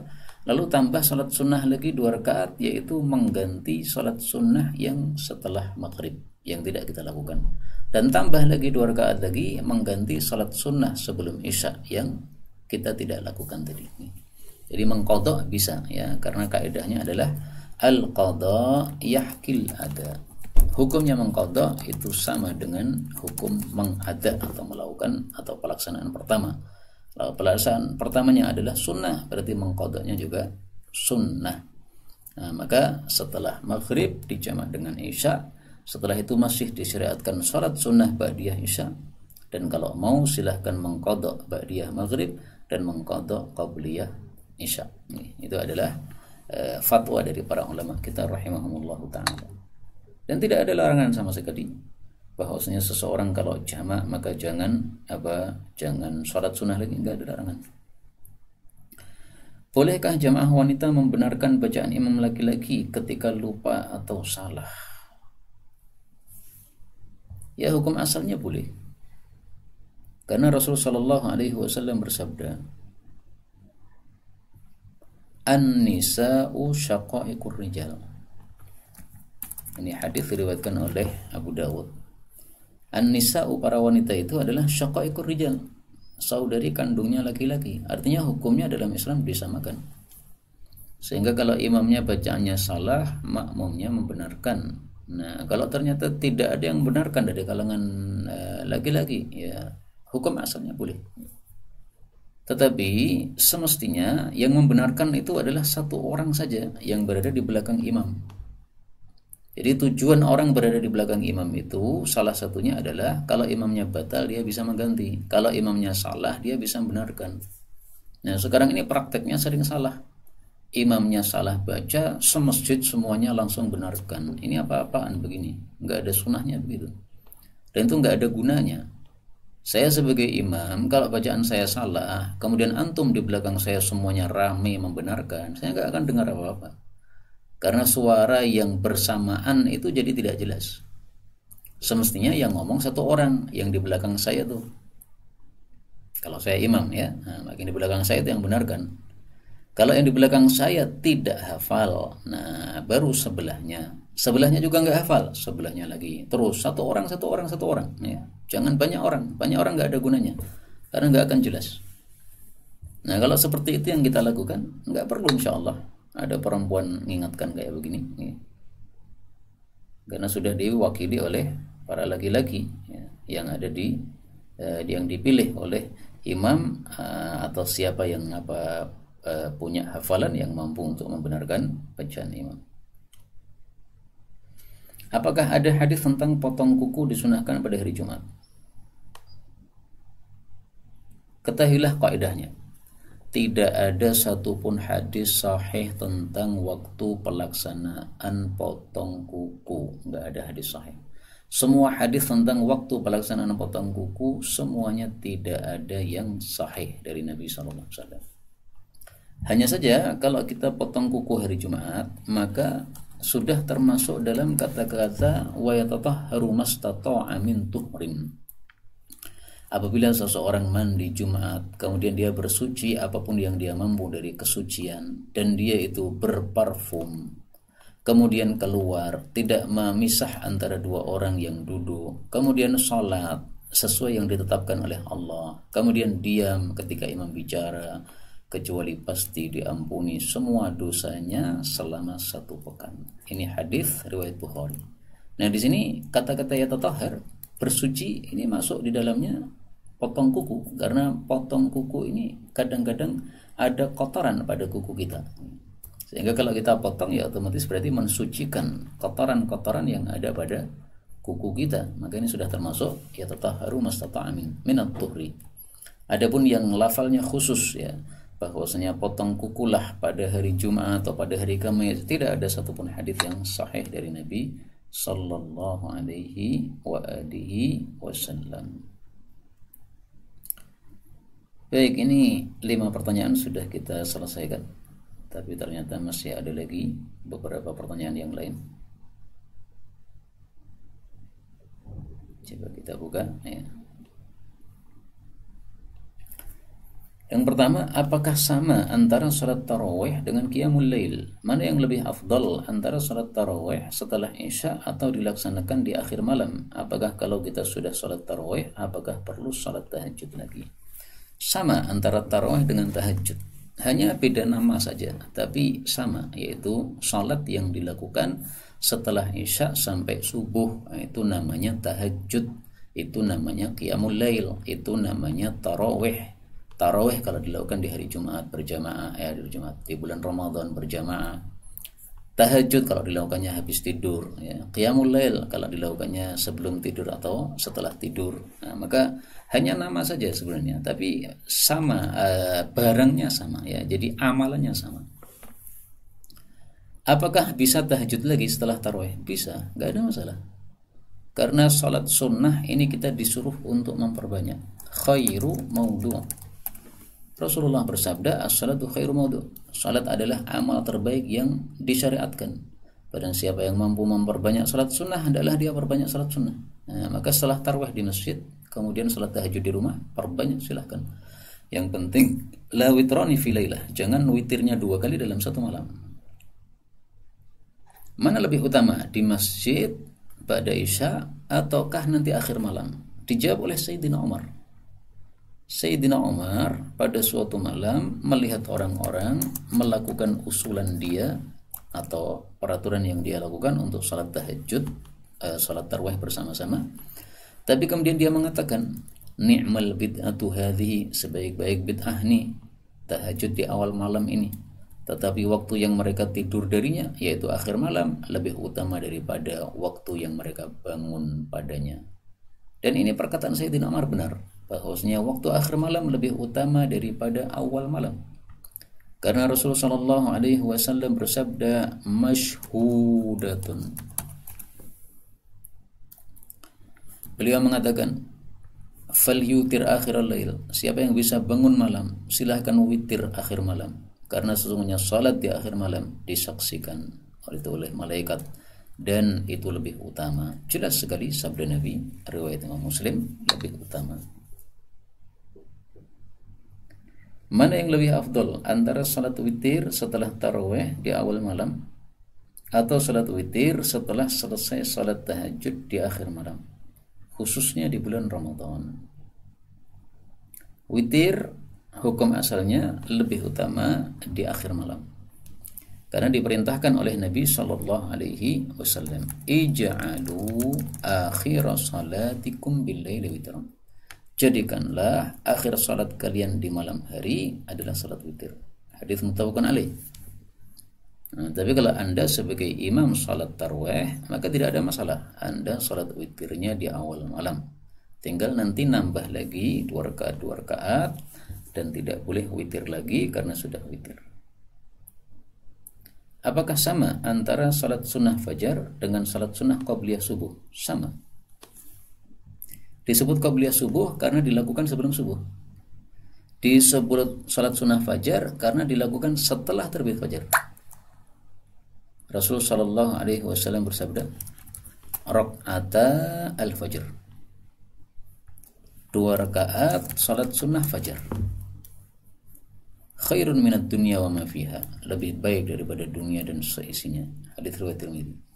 lalu tambah salat sunnah lagi 2 rakaat, yaitu mengganti salat sunnah yang setelah maghrib yang tidak kita lakukan, dan tambah lagi 2 rakaat lagi mengganti salat sunnah sebelum isya yang kita tidak lakukan tadi. Jadi mengqadha bisa ya, karena kaidahnya adalah al-qadha yahkil ada. Hukumnya mengqadha itu sama dengan hukum mengada atau melakukan atau pelaksanaan pertama. Lalu pelaksanaan pertamanya adalah sunnah, berarti mengqadhanya juga sunnah. Nah, maka setelah maghrib dijamak dengan isya, setelah itu masih disyariatkan salat sunnah ba'diyah isya, dan kalau mau silahkan mengqadha ba'diyah maghrib dan mengqadha qabliyah isya. Itu adalah fatwa dari para ulama kita rahimahumullah ta'ala. Dan tidak ada larangan sama sekali bahwasanya seseorang kalau jamak maka jangan salat sunnah lagi, enggak ada larangan. Bolehkah jamaah wanita membenarkan bacaan imam laki-laki ketika lupa atau salah? Ya, hukum asalnya boleh. Karena Rasulullah sallallahu alaihi wasallam bersabda, "An-nisa'u syaqa'iqur rijal." Ini hadis diriwayatkan oleh Abu Dawud. An-nisa'u, para wanita itu adalah syaqa'iqur rijal, saudari kandungnya laki-laki. Artinya hukumnya dalam Islam disamakan. Sehingga kalau imamnya bacaannya salah, makmumnya membenarkan. Nah, kalau ternyata tidak ada yang membenarkan dari kalangan laki-laki, ya hukum asalnya boleh. Tetapi semestinya yang membenarkan itu adalah satu orang saja yang berada di belakang imam. Jadi tujuan orang berada di belakang imam itu salah satunya adalah kalau imamnya batal dia bisa mengganti, kalau imamnya salah dia bisa membenarkan. Nah, sekarang ini prakteknya sering salah. Imamnya salah baca, semasjid semuanya langsung benarkan. Ini apa-apaan begini? Nggak ada sunnahnya begitu. Dan itu nggak ada gunanya. Saya sebagai imam, kalau bacaan saya salah, kemudian antum di belakang saya semuanya rame membenarkan, saya nggak akan dengar apa-apa. Karena suara yang bersamaan itu jadi tidak jelas. Semestinya yang ngomong satu orang, yang di belakang saya tuh. Kalau saya imam ya, nah, yang di belakang saya itu yang benarkan. Kalau yang di belakang saya tidak hafal, nah baru sebelahnya. Sebelahnya juga nggak hafal, sebelahnya lagi. Terus satu orang ya. Jangan banyak orang nggak ada gunanya. Karena nggak akan jelas. Nah, kalau seperti itu yang kita lakukan, nggak perlu insya Allah ada perempuan mengingatkan kayak begini ya. Karena sudah diwakili oleh para laki-laki ya, yang ada yang dipilih oleh imam atau siapa yang punya hafalan yang mampu untuk membenarkan bacaan imam. Apakah ada hadis tentang potong kuku disunahkan pada hari Jumat? Ketahuilah kaidahnya. Tidak ada satupun hadis sahih tentang waktu pelaksanaan potong kuku. Nggak ada hadis sahih. Semua hadis tentang waktu pelaksanaan potong kuku semuanya tidak ada yang sahih dari Nabi SAW. Hanya saja kalau kita potong kuku hari Jumat, maka sudah termasuk dalam kata-kata wa yatatahharu mastata'a min tuhrim. Apabila seseorang mandi Jumat, kemudian dia bersuci apapun yang dia mampu dari kesucian, dan dia itu berparfum, kemudian keluar, tidak memisah antara dua orang yang duduk, kemudian sholat sesuai yang ditetapkan oleh Allah, kemudian diam ketika imam bicara, kecuali pasti diampuni semua dosanya selama 1 pekan. Ini hadis riwayat Bukhari. Nah, di sini kata-kata yatatahhar, bersuci, ini masuk di dalamnya potong kuku, karena potong kuku ini kadang-kadang ada kotoran pada kuku kita, sehingga kalau kita potong ya otomatis berarti mensucikan kotoran-kotoran yang ada pada kuku kita, maka ini sudah termasuk yatatahharu mastata'u minat tuhri. Adapun yang lafalnya khusus ya, bahwasanya potong kukulah pada hari Jumat atau pada hari Kamis, tidak ada satupun hadis yang sahih dari Nabi sallallahu alaihi wa alihi wasallam. Baik, ini 5 pertanyaan sudah kita selesaikan, tapi ternyata masih ada lagi beberapa pertanyaan yang lain. Coba kita buka ya. Yang pertama, apakah sama antara salat tarawih dengan qiyamul lail? Mana yang lebih afdal antara salat tarawih setelah Isya atau dilaksanakan di akhir malam? Apakah kalau kita sudah salat tarawih, apakah perlu salat tahajud lagi? Sama antara tarawih dengan tahajud, hanya beda nama saja, tapi sama, yaitu salat yang dilakukan setelah Isya sampai subuh, itu namanya tahajud, itu namanya qiyamul lail, itu namanya tarawih. Tarawih kalau dilakukan di hari Jumat berjamaah, di bulan Ramadan berjamaah. Tahajud kalau dilakukannya habis tidur, ya. Qiyamul lail kalau dilakukannya sebelum tidur atau setelah tidur. Nah, maka hanya nama saja sebenarnya, tapi sama, barangnya sama ya. Jadi amalannya sama. Apakah bisa tahajud lagi setelah tarawih? Bisa, nggak ada masalah. Karena salat sunnah ini kita disuruh untuk memperbanyak. Khairu maudhu'. Rasulullah bersabda, as-salatu khairu maudhu'. Salat adalah amal terbaik yang disyariatkan. Barang siapa yang mampu memperbanyak salat sunnah, adalah dia perbanyak salat sunnah. Nah, maka setelah tarawih di masjid, kemudian salat tahajud di rumah, perbanyak silahkan. Yang penting la witrani fi lailah, jangan witirnya 2 kali dalam 1 malam. Mana lebih utama, di masjid pada Isya ataukah nanti akhir malam? Dijawab oleh Sayyidina Umar. Sayyidina Umar pada suatu malam melihat orang-orang melakukan usulan dia atau peraturan yang dia lakukan untuk salat tahajud, salat tarawih bersama-sama. Tapi kemudian dia mengatakan, ni'mal bid'atu hadhihi, sebaik-baik bid'ah nih tahajud di awal malam ini. Tetapi waktu yang mereka tidur darinya, yaitu akhir malam, lebih utama daripada waktu yang mereka bangun padanya. Dan ini perkataan Sayyidina Umar benar, bahwasanya waktu akhir malam lebih utama daripada awal malam. Karena Rasulullah sallallahu alaihi wasallam bersabda, masyhudatun. Beliau mengatakan, falyutir akhiral lail. Siapa yang bisa bangun malam, silahkan witir akhir malam. Karena sesungguhnya salat di akhir malam disaksikan oleh malaikat, dan itu lebih utama. Jelas sekali sabda Nabi, riwayat Imam Muslim, lebih utama. Mana yang lebih afdal antara salat witir setelah tarawih di awal malam atau salat witir setelah selesai salat tahajud di akhir malam, khususnya di bulan Ramadan? Witir hukum asalnya lebih utama di akhir malam, karena diperintahkan oleh Nabi sallallahu alaihi wasallam, ij'alu akhir salatikum bil-laili witran. Jadikanlah akhir salat kalian di malam hari adalah salat witir. Hadis muttafaqun alaih. Nah, tapi kalau Anda sebagai imam salat tarawih, maka tidak ada masalah. Anda salat witirnya di awal malam. Tinggal nanti nambah lagi 2 rakaat dan tidak boleh witir lagi karena sudah witir. Apakah sama antara salat sunnah fajar dengan salat sunnah qabliyah subuh? Sama. Disebut qabliyah subuh karena dilakukan sebelum subuh. Disebut salat sunnah fajar karena dilakukan setelah terbit fajar. Rasul sallallahu alaihi wasallam bersabda, raq'ata al-fajr. 2 rakaat salat sunnah fajar. Khairun minad dunya wa ma fiha, lebih baik daripada dunia dan seisinya. Hadits riwayat Tirmidzi.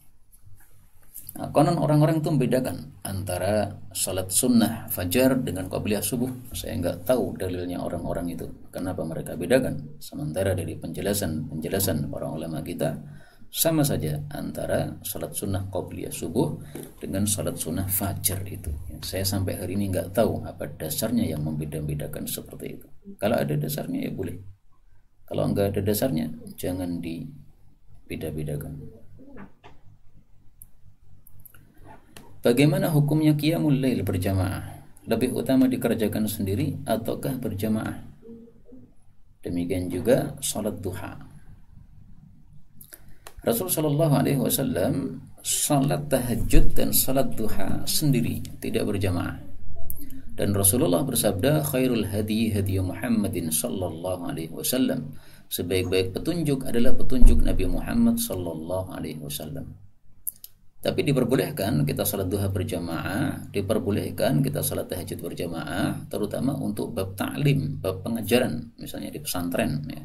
Nah, konon orang-orang itu membedakan antara salat sunnah fajar dengan qabliyah subuh. Saya nggak tahu dalilnya orang-orang itu, kenapa mereka bedakan. Sementara dari penjelasan para ulama kita, sama saja antara salat sunnah qabliyah subuh dengan salat sunnah fajar itu. Saya sampai hari ini nggak tahu apa dasarnya yang membeda-bedakan seperti itu. Kalau ada dasarnya ya boleh. Kalau nggak ada dasarnya, jangan dibeda-bedakan. Bagaimana hukumnya qiyamul lail berjamaah? Lebih utama dikerjakan sendiri ataukah berjamaah? Demikian juga salat duha. Rasul sallallahu alaihi wasallam salat tahajud dan salat duha sendiri, tidak berjamaah. Dan Rasulullah bersabda, khairul hadi hadi Muhammadin sallallahu alaihi wasallam. Sebaik-baik petunjuk adalah petunjuk Nabi Muhammad sallallahu alaihi wasallam. Tapi diperbolehkan kita salat duha berjamaah, diperbolehkan kita salat tahajud berjamaah, terutama untuk bab ta'lim, bab pengajaran, misalnya di pesantren. Ya.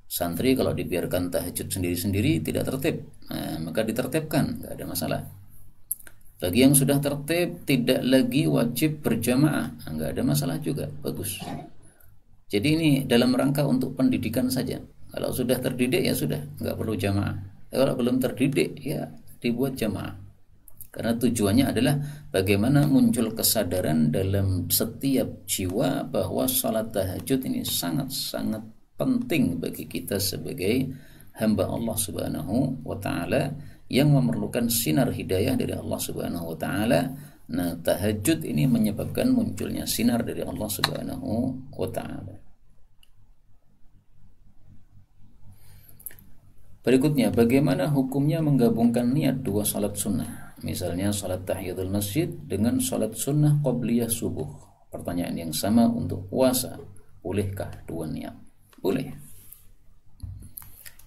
Santri kalau dibiarkan tahajud sendiri-sendiri tidak tertib, maka ditertibkan, nggak ada masalah. Bagi yang sudah tertib, tidak lagi wajib berjamaah, nggak ada masalah juga, bagus. Jadi ini dalam rangka untuk pendidikan saja. Kalau sudah terdidik ya sudah, nggak perlu jamaah. Kalau belum terdidik ya dibuat jamaah. Karena tujuannya adalah bagaimana muncul kesadaran dalam setiap jiwa bahwa salat tahajud ini sangat-sangat penting bagi kita sebagai hamba Allah Subhanahu wa taala yang memerlukan sinar hidayah dari Allah Subhanahu wa taala. Nah, tahajud ini menyebabkan munculnya sinar dari Allah Subhanahu wa taala. Berikutnya, bagaimana hukumnya menggabungkan niat 2 salat sunnah? Misalnya salat tahiyatul masjid dengan salat sunnah qabliyah subuh. Pertanyaan yang sama untuk puasa. Bolehkah 2 niat? Boleh.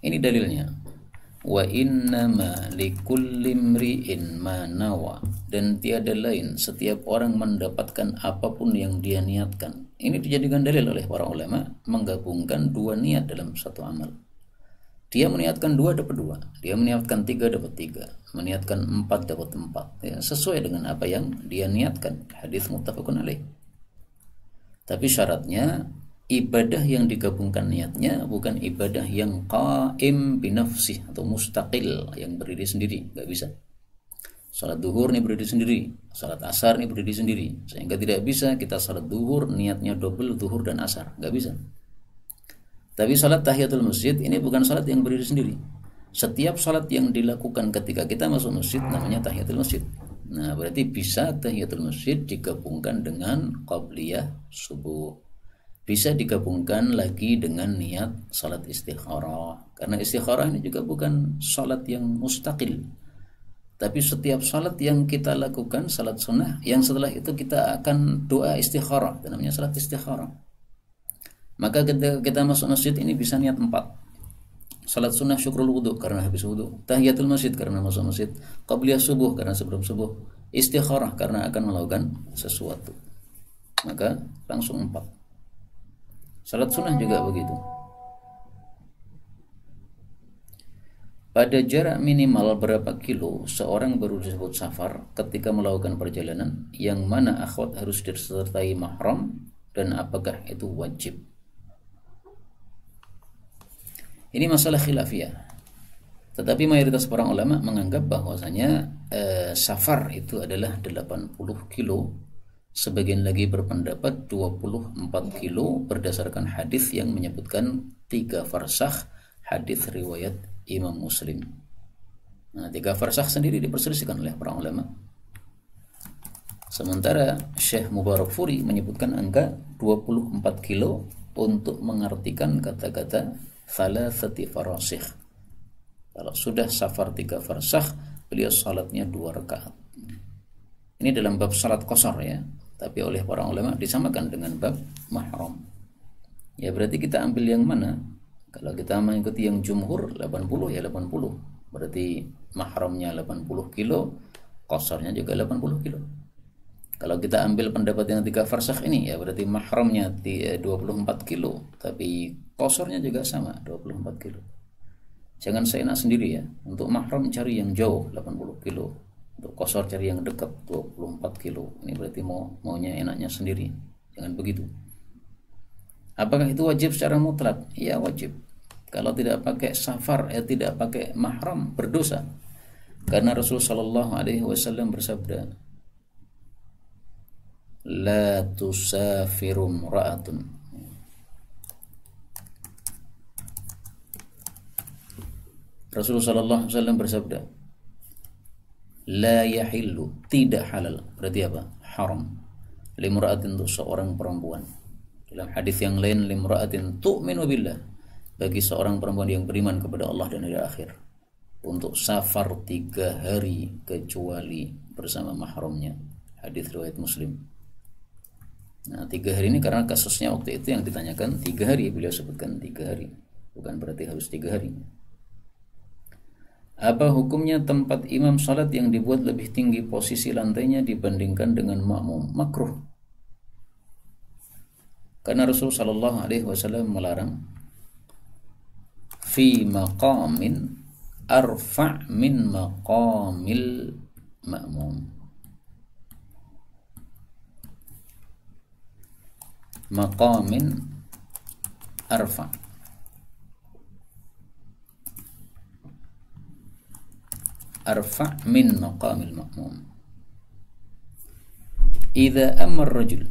Ini dalilnya. Wa innama likulli imri'in ma nawa, dan tiada lain setiap orang mendapatkan apapun yang dia niatkan. Ini dijadikan dalil oleh para ulama menggabungkan 2 niat dalam satu amal. Dia meniatkan 2 dapat 2, dia meniatkan 3 dapat 3, meniatkan 4 dapat 4, ya, sesuai dengan apa yang dia niatkan. Hadis muttafaqun alaih. Tapi syaratnya ibadah yang digabungkan niatnya bukan ibadah yang qaim binafsih atau mustaqil, yang berdiri sendiri, nggak bisa. Salat duhur nih berdiri sendiri, salat asar nih berdiri sendiri, sehingga tidak bisa kita salat duhur niatnya double duhur dan asar, nggak bisa. Tapi salat tahiyatul masjid ini bukan salat yang berdiri sendiri. Setiap salat yang dilakukan ketika kita masuk masjid namanya tahiyatul masjid. Nah, berarti bisa tahiyatul masjid digabungkan dengan qabliyah subuh. Bisa digabungkan lagi dengan niat salat istikharah. Karena istikharah ini juga bukan salat yang mustaqil. Tapi setiap salat yang kita lakukan, salat sunnah, yang setelah itu kita akan doa istikharah, itu namanya salat istikharah. Maka kita masuk masjid ini bisa niat 4. Salat sunnah syukrul wudhu karena habis wudhu, tahiyatul masjid karena masuk masjid, qabliyah subuh karena sebelum subuh, istikharah karena akan melakukan sesuatu. Maka langsung 4. Salat sunnah juga begitu. Pada jarak minimal berapa kilo seorang baru disebut safar ketika melakukan perjalanan, yang mana akhwat harus disertai mahram dan apakah itu wajib? Ini masalah khilafiyah. Tetapi mayoritas para ulama menganggap bahwasanya safar itu adalah 80 kilo. Sebagian lagi berpendapat 24 kilo berdasarkan hadis yang menyebutkan 3 farsakh, hadis riwayat Imam Muslim. Nah, 3 farsakh sendiri diperselisihkan oleh para ulama. Sementara Syekh Mubarakfuri menyebutkan angka 24 kilo untuk mengartikan kata-kata thalathati farasikh. Kalau sudah safar 3 farsakh, beliau salatnya 2 rakaat. Ini dalam bab salat qasar ya, tapi oleh para ulama disamakan dengan bab mahram. Ya berarti kita ambil yang mana? Kalau kita mengikuti yang jumhur 80 ya 80. Berarti mahramnya 80 kilo, qasarnya juga 80 kilo. Kalau kita ambil pendapat yang 3 farsakh ini, ya berarti mahramnya 24 kilo, tapi kosornya juga sama 24 kilo. Jangan seenak sendiri ya. Untuk mahram cari yang jauh 80 kilo. Untuk kosor cari yang dekat 24 kilo. Ini berarti maunya enaknya sendiri. Jangan begitu. Apakah itu wajib secara mutlak? Ya wajib. Kalau tidak pakai safar, tidak pakai mahram, berdosa. Karena Rasulullah Shallallahu Alaihi Wasallam bersabda, la tusafirum ra'atun. Rasulullah Shallallahu Alaihi Wasallam bersabda, la yahillu, tidak halal. Berarti apa? Haram. Limra'atin, untuk seorang perempuan. Dalam hadis yang lain, limra'atin tu'minu billah, bagi seorang perempuan yang beriman kepada Allah dan hari akhir, untuk safar 3 hari kecuali bersama mahramnya. Hadis riwayat Muslim. Nah, 3 hari ini karena kasusnya waktu itu yang ditanyakan 3 hari, beliau sebutkan 3 hari, bukan berarti harus 3 hari. Apa hukumnya tempat imam salat yang dibuat lebih tinggi posisi lantainya dibandingkan dengan makmum? Makruh. Karena Rasul Shallallahu Alaihi Wasallam melarang fi maqamin arfa' min maqamil ma'mum. Maqamin arfa' min maqamil ma'mum. Idza amar rajul,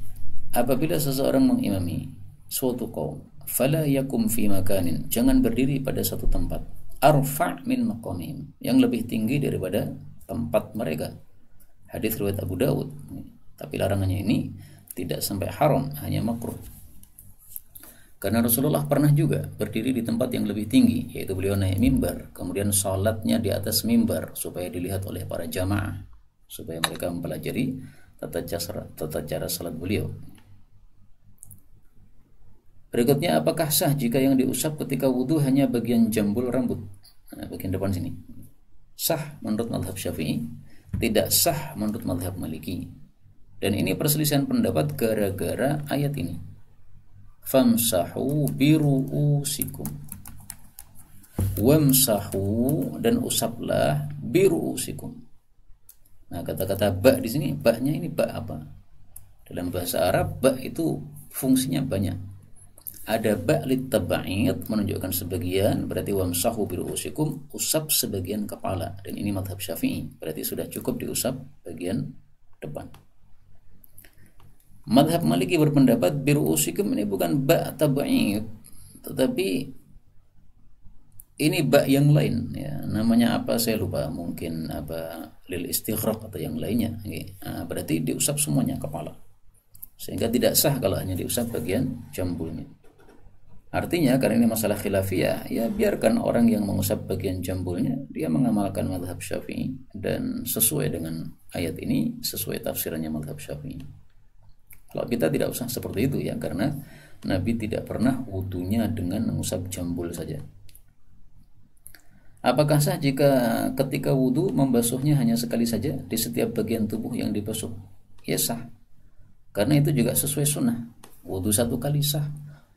apabila seseorang mengimami suatu kaum, fala yakum fi makanin, jangan berdiri pada satu tempat, arfa' min maqamihim, yang lebih tinggi daripada tempat mereka. Hadis riwayat Abu Dawud. Tapi larangannya ini tidak sampai haram, hanya makruh. Karena Rasulullah pernah juga berdiri di tempat yang lebih tinggi, yaitu beliau naik mimbar, kemudian salatnya di atas mimbar supaya dilihat oleh para jamaah, supaya mereka mempelajari tata cara salat beliau. Berikutnya, apakah sah jika yang diusap ketika wudhu hanya bagian jambul rambut? Nah, bagian depan sini. Sah menurut mazhab Syafi'i, tidak sah menurut mazhab Maliki. Dan ini perselisihan pendapat gara-gara ayat ini. Famsahu biru'usikum, wamsahu, dan usaplah biru'usikum. Nah, kata-kata ba di sini, ba-nya ini ba apa? Dalam bahasa Arab, ba itu fungsinya banyak. Ada ba litab'id, menunjukkan sebagian, berarti wamsahu biru'usikum, usap sebagian kepala. Dan ini mazhab Syafi'i, berarti sudah cukup diusap bagian depan. Mazhab Maliki berpendapat biru'usikum ini bukan ba tab'id, tetapi ini ba yang lain ya. Namanya apa saya lupa, mungkin apa lil istighraq atau yang lainnya. Nah, berarti diusap semuanya kepala. Sehingga tidak sah kalau hanya diusap bagian jambulnya. Artinya karena ini masalah khilafiyah, ya biarkan orang yang mengusap bagian jambulnya, dia mengamalkan mazhab Syafi'i, dan sesuai dengan ayat ini, sesuai tafsirannya mazhab Syafi'i. Kalau kita tidak usah seperti itu ya, karena Nabi tidak pernah wudunya dengan mengusap jambul saja. Apakah sah jika ketika wudu membasuhnya hanya sekali saja di setiap bagian tubuh yang dibasuh? Ya sah, karena itu juga sesuai sunnah. Wudu 1 kali sah,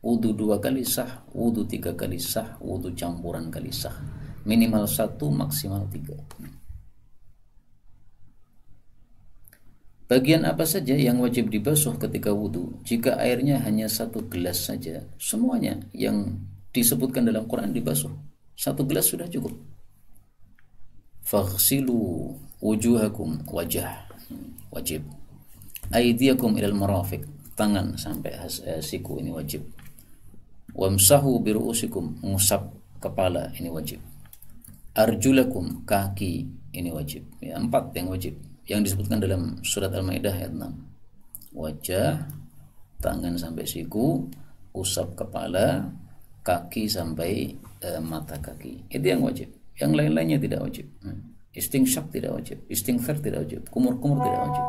wudu 2 kali sah, wudu 3 kali sah, wudu campuran kali sah. Minimal 1, maksimal 3. Bagian apa saja yang wajib dibasuh ketika wudu? Jika airnya hanya 1 gelas saja, semuanya yang disebutkan dalam Quran dibasuh. 1 gelas sudah cukup. Faghsilu wujuhakum, wajah wajib. Aydiyakum ilal marafiq, tangan sampai siku, ini wajib. Wamsahu biru'usikum, ngusap kepala, ini wajib. Arjulakum, kaki, ini wajib. Ya, 4 yang wajib yang disebutkan dalam surat Al-Maidah ayat 6. Wajah, tangan sampai siku, usap kepala, kaki sampai mata kaki. Itu yang wajib. Yang lain-lainnya tidak wajib. Istinsyak tidak wajib, istighfar tidak wajib, kumur-kumur tidak wajib.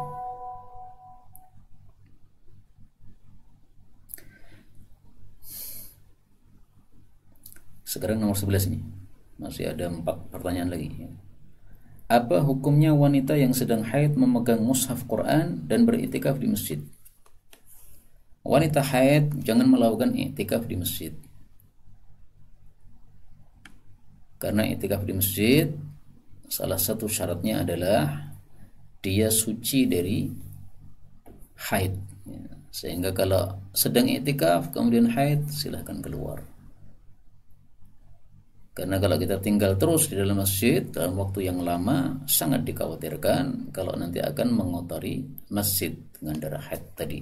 Sekarang nomor 11 ini. Masih ada 4 pertanyaan lagi. Apa hukumnya wanita yang sedang haid memegang mushaf Quran dan beriktikaf di masjid? Wanita haid jangan melakukan iktikaf di masjid. Karena iktikaf di masjid salah satu syaratnya adalah dia suci dari haid. Sehingga kalau sedang iktikaf kemudian haid, silahkan keluar. Karena kalau kita tinggal terus di dalam masjid dalam waktu yang lama, sangat dikhawatirkan kalau nanti akan mengotori masjid dengan darah haid tadi.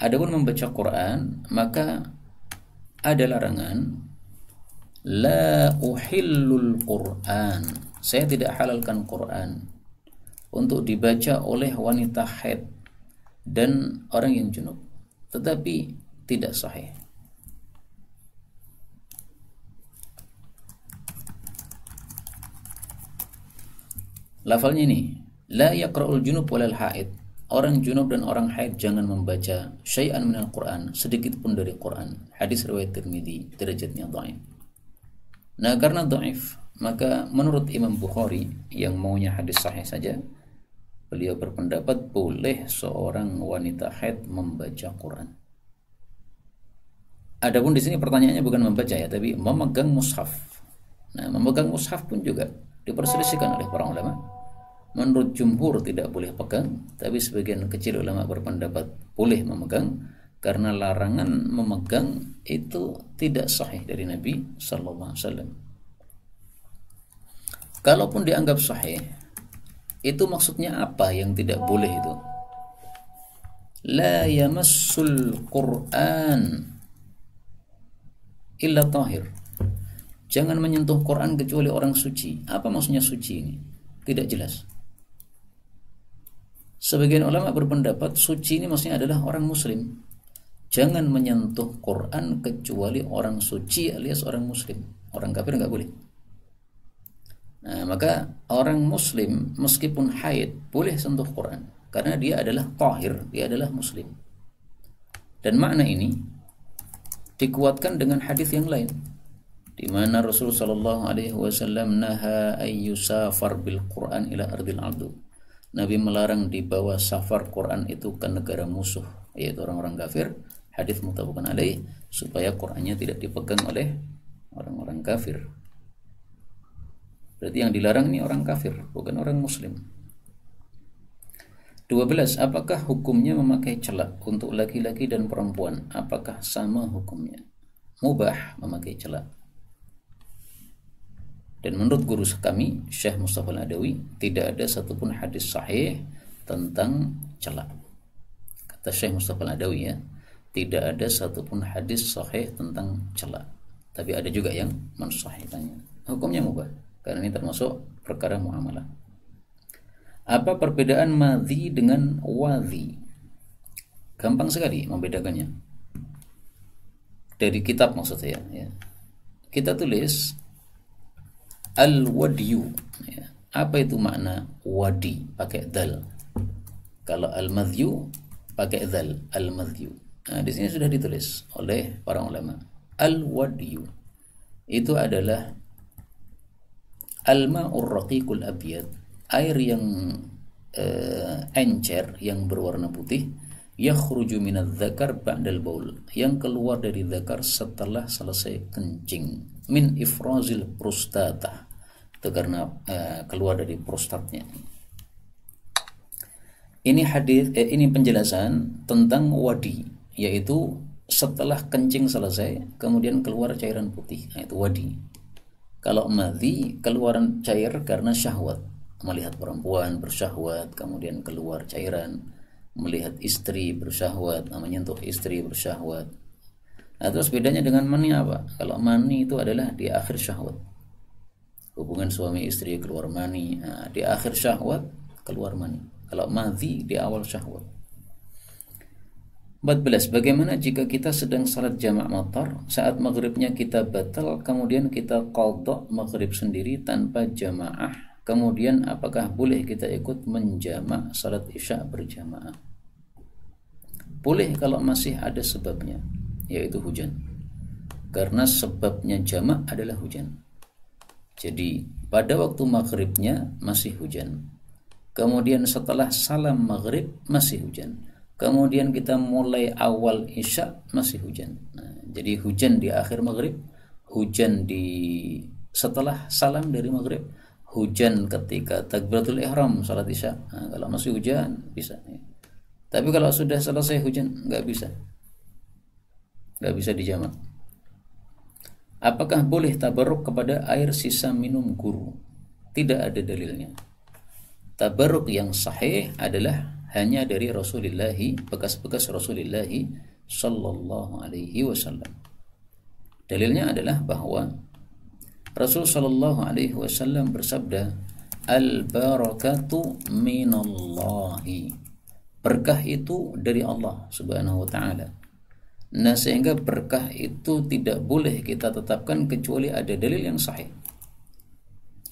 Adapun membaca Quran, maka ada larangan, la uhillul Quran, saya tidak halalkan Quran untuk dibaca oleh wanita haid dan orang yang junub, tetapi tidak sahih. Lafalnya ini, la yaqra'ul junub walal haid. Orang junub dan orang haid jangan membaca syai'an minal Quran, sedikit pun dari Quran. Hadis riwayat Tirmidzi, derajatnya dhaif. Nah, karena dhaif, maka menurut Imam Bukhari yang maunya hadis sahih saja, beliau berpendapat boleh seorang wanita haid membaca Quran. Adapun di sini pertanyaannya bukan membaca ya, tapi memegang mushaf. Nah, memegang mushaf pun juga diperselisihkan oleh para ulama. Menurut jumhur tidak boleh pegang, tapi sebagian kecil ulama berpendapat boleh memegang karena larangan memegang itu tidak sahih dari Nabi sallallahu alaihi wasallam. Kalaupun dianggap sahih, itu maksudnya apa yang tidak boleh itu? La yamassul Qur'an illa tahir. Jangan menyentuh Quran kecuali orang suci. Apa maksudnya suci ini? Tidak jelas. Sebagian ulama berpendapat suci ini maksudnya adalah orang muslim. Jangan menyentuh Quran kecuali orang suci alias orang muslim. Orang kafir nggak boleh. Nah, maka orang muslim meskipun haid boleh sentuh Quran karena dia adalah tahir, dia adalah muslim. Dan makna ini dikuatkan dengan hadis yang lain di mana Rasulullah sallallahu alaihi wasallam naha ayyusafar bil Quran ila ardil adu. Nabi melarang dibawa safar Quran itu ke negara musuh, yaitu orang-orang kafir. Hadis muttafaqun alaih, supaya Qurannya tidak dipegang oleh orang-orang kafir. Berarti yang dilarang ini orang kafir, bukan orang muslim. 12. Apakah hukumnya memakai celak untuk laki-laki dan perempuan? Apakah sama hukumnya? Mubah memakai celak. Dan menurut guru kami, Syekh Mustafa Al-Adawi, tidak ada satupun hadis sahih tentang celak. Kata Syekh Mustafa Al-Adawi ya, tidak ada satupun hadis sahih tentang celak. Tapi ada juga yang mensahihkannya. Hukumnya mubah, karena ini termasuk perkara muamalah. Apa perbedaan madhi dengan wadhi? Gampang sekali membedakannya. Dari kitab maksud saya ya. Kita tulis al-wadiyu ya. Apa itu makna wadi pakai dal? Kalau al-madhyu pakai dal, al-madhyu. Nah, di sini sudah ditulis oleh para ulama. Al-wadiyu itu adalah al-ma'ur raqiqul abyad, air yang encer yang berwarna putih, yakhruju minadz dzakar ba'dal baul, yang keluar dari dzakar setelah selesai kencing, min ifrazil prostata, itu karena keluar dari prostatnya. Ini hadis ini penjelasan tentang wadi, yaitu setelah kencing selesai kemudian keluar cairan putih. Nah, itu wadi. Kalau madhi, keluaran cair karena syahwat, melihat perempuan bersyahwat kemudian keluar cairan, melihat istri bersyahwat, menyentuh istri bersyahwat. Nah, terus bedanya dengan mani apa? Kalau mani itu adalah di akhir syahwat, hubungan suami istri keluar mani. Nah, di akhir syahwat keluar mani. Kalau madhi di awal syahwat. 14. Bagaimana jika kita sedang salat jamak matar, saat maghribnya kita batal, kemudian kita qadha maghrib sendiri tanpa jamaah, kemudian apakah boleh kita ikut menjamak salat isya berjamaah? Boleh kalau masih ada sebabnya, yaitu hujan. Karena sebabnya jamak adalah hujan. Jadi pada waktu maghribnya masih hujan. Kemudian setelah salam maghrib masih hujan. Kemudian kita mulai awal isya masih hujan. Nah, jadi hujan di akhir maghrib, hujan di setelah salam dari maghrib, hujan ketika takbiratul ihram salat isya. Nah, kalau masih hujan bisa. Tapi kalau sudah selesai hujan nggak bisa dijamak. Apakah boleh tabarruk kepada air sisa minum guru? Tidak ada dalilnya. Tabarruk yang sahih adalah hanya dari Rasulullah, bekas-bekas Rasulullah sallallahu alaihi wasallam. Dalilnya adalah bahwa Rasul sallallahu alaihi wasallam bersabda, "Al-barakatu minallahi." Berkah itu dari Allah Subhanahu wa taala. Nah, sehingga berkah itu tidak boleh kita tetapkan kecuali ada dalil yang sahih.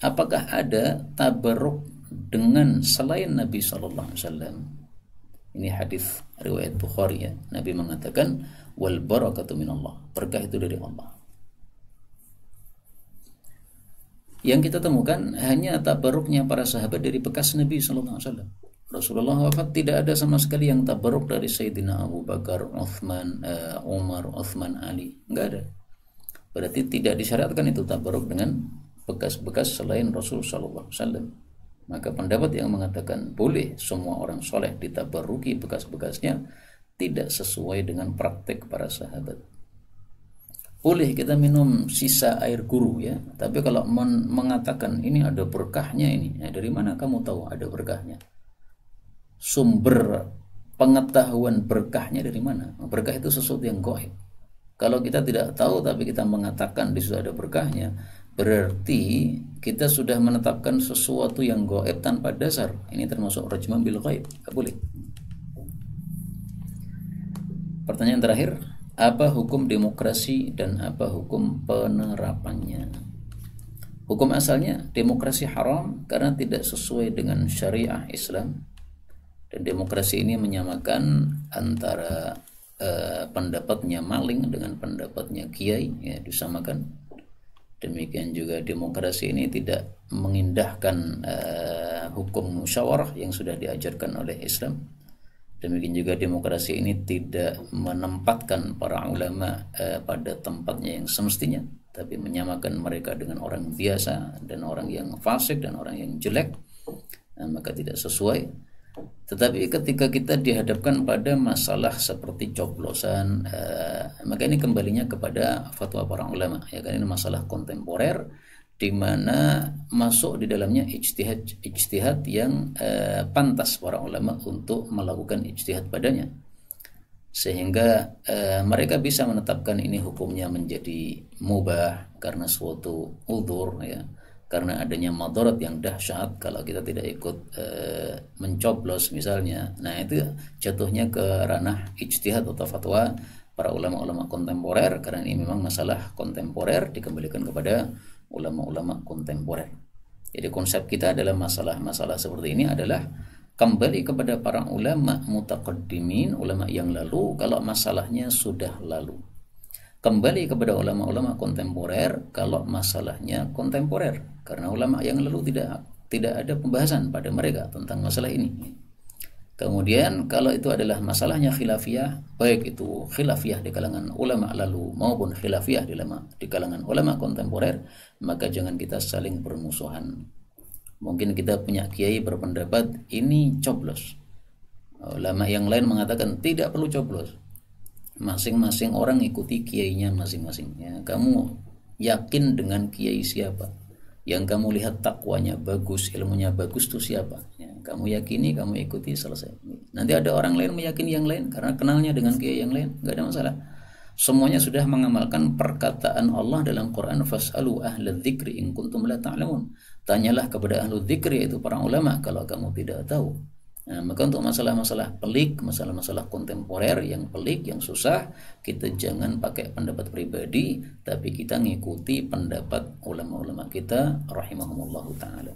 Apakah ada tabarruk dengan selain Nabi sallallahu alaihi wasallam? Ini hadis riwayat Bukhari ya. Nabi mengatakan, "Wal barakatu minallah." Berkah itu dari Allah. Yang kita temukan hanya tabarruknya para sahabat dari bekas Nabi sallallahu alaihi wasallam. Rasulullah wafat tidak ada sama sekali yang tabarruk dari Sayyidina Abu Bakar, Uthman, Umar, Uthman, Ali. Enggak ada. Berarti tidak disyaratkan itu tabarruk dengan bekas-bekas selain Rasul sallallahu alaihi wasallam. Maka pendapat yang mengatakan boleh semua orang soleh ditabarruki bekas-bekasnya tidak sesuai dengan praktek para sahabat. Boleh kita minum sisa air guru ya, tapi kalau mengatakan ini ada berkahnya ini, ya dari mana kamu tahu ada berkahnya? Sumber pengetahuan berkahnya dari mana? Berkah itu sesuatu yang gaib. Kalau kita tidak tahu tapi kita mengatakan di situ ada berkahnya, berarti kita sudah menetapkan sesuatu yang gaib tanpa dasar. Ini termasuk rajman bil ghaib. Tidak boleh. Pertanyaan terakhir, apa hukum demokrasi dan apa hukum penerapannya? Hukum asalnya demokrasi haram karena tidak sesuai dengan syariah Islam. Dan demokrasi ini menyamakan antara pendapatnya maling dengan pendapatnya kiai, ya disamakan. Demikian juga demokrasi ini tidak mengindahkan hukum musyawarah yang sudah diajarkan oleh Islam. Demikian juga demokrasi ini tidak menempatkan para ulama pada tempatnya yang semestinya, tapi menyamakan mereka dengan orang biasa dan orang yang fasik dan orang yang jelek. Nah, maka tidak sesuai. Tetapi ketika kita dihadapkan pada masalah seperti coblosan, maka ini kembalinya kepada fatwa para ulama. Ya kan, ini masalah kontemporer di mana masuk di dalamnya ijtihad yang pantas para ulama untuk melakukan ijtihad padanya, sehingga mereka bisa menetapkan ini hukumnya menjadi mubah karena suatu udzur ya, karena adanya madarat yang dahsyat kalau kita tidak ikut mencoblos misalnya. Nah, itu jatuhnya ke ranah ijtihad atau fatwa para ulama-ulama kontemporer, karena ini memang masalah kontemporer dikembalikan kepada ulama-ulama kontemporer. Jadi konsep kita dalam masalah-masalah seperti ini adalah kembali kepada para ulama mutaqaddimin, ulama yang lalu kalau masalahnya sudah lalu. Kembali kepada ulama-ulama kontemporer kalau masalahnya kontemporer, karena ulama yang lalu tidak ada pembahasan pada mereka tentang masalah ini. Kemudian kalau itu adalah masalahnya khilafiyah, baik itu khilafiyah di kalangan ulama lalu maupun khilafiyah di kalangan ulama kontemporer, maka jangan kita saling bermusuhan. Mungkin kita punya kiai berpendapat ini coblos, ulama yang lain mengatakan tidak perlu coblos. Masing-masing orang ikuti kiainya masing-masing ya. Kamu yakin dengan kiai siapa? Yang kamu lihat takwanya bagus, ilmunya bagus itu siapa? Ya, kamu yakini, kamu ikuti, selesai. Nanti ada orang lain meyakini yang lain karena kenalnya dengan kiai yang lain, nggak ada masalah. Semuanya sudah mengamalkan perkataan Allah dalam Quran, fas'alu ahla dzikri in kuntum la ta'lamun. Tanyalah kepada ahlu dzikri, yaitu para ulama, kalau kamu tidak tahu. Nah, maka untuk masalah-masalah pelik, masalah-masalah kontemporer yang pelik, yang susah, kita jangan pakai pendapat pribadi, tapi kita ngikuti pendapat ulama-ulama kita rahimahumullah ta'ala.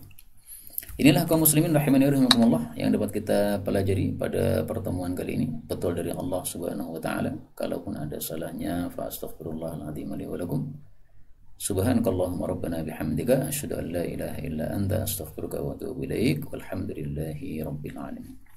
Inilah kaum muslimin rahimani rahimakumullah yang dapat kita pelajari pada pertemuan kali ini. Betul dari Allah subhanahu wa ta'ala. Kalaupun ada salahnya, fa astaghfirullahaladzim li wa lakum. Subhanakallahumma rabbana bihamdika asyhadu an la ilaha illa anta astaghfiruka wa atubu ilaik. Walhamdulillahi rabbil alamin.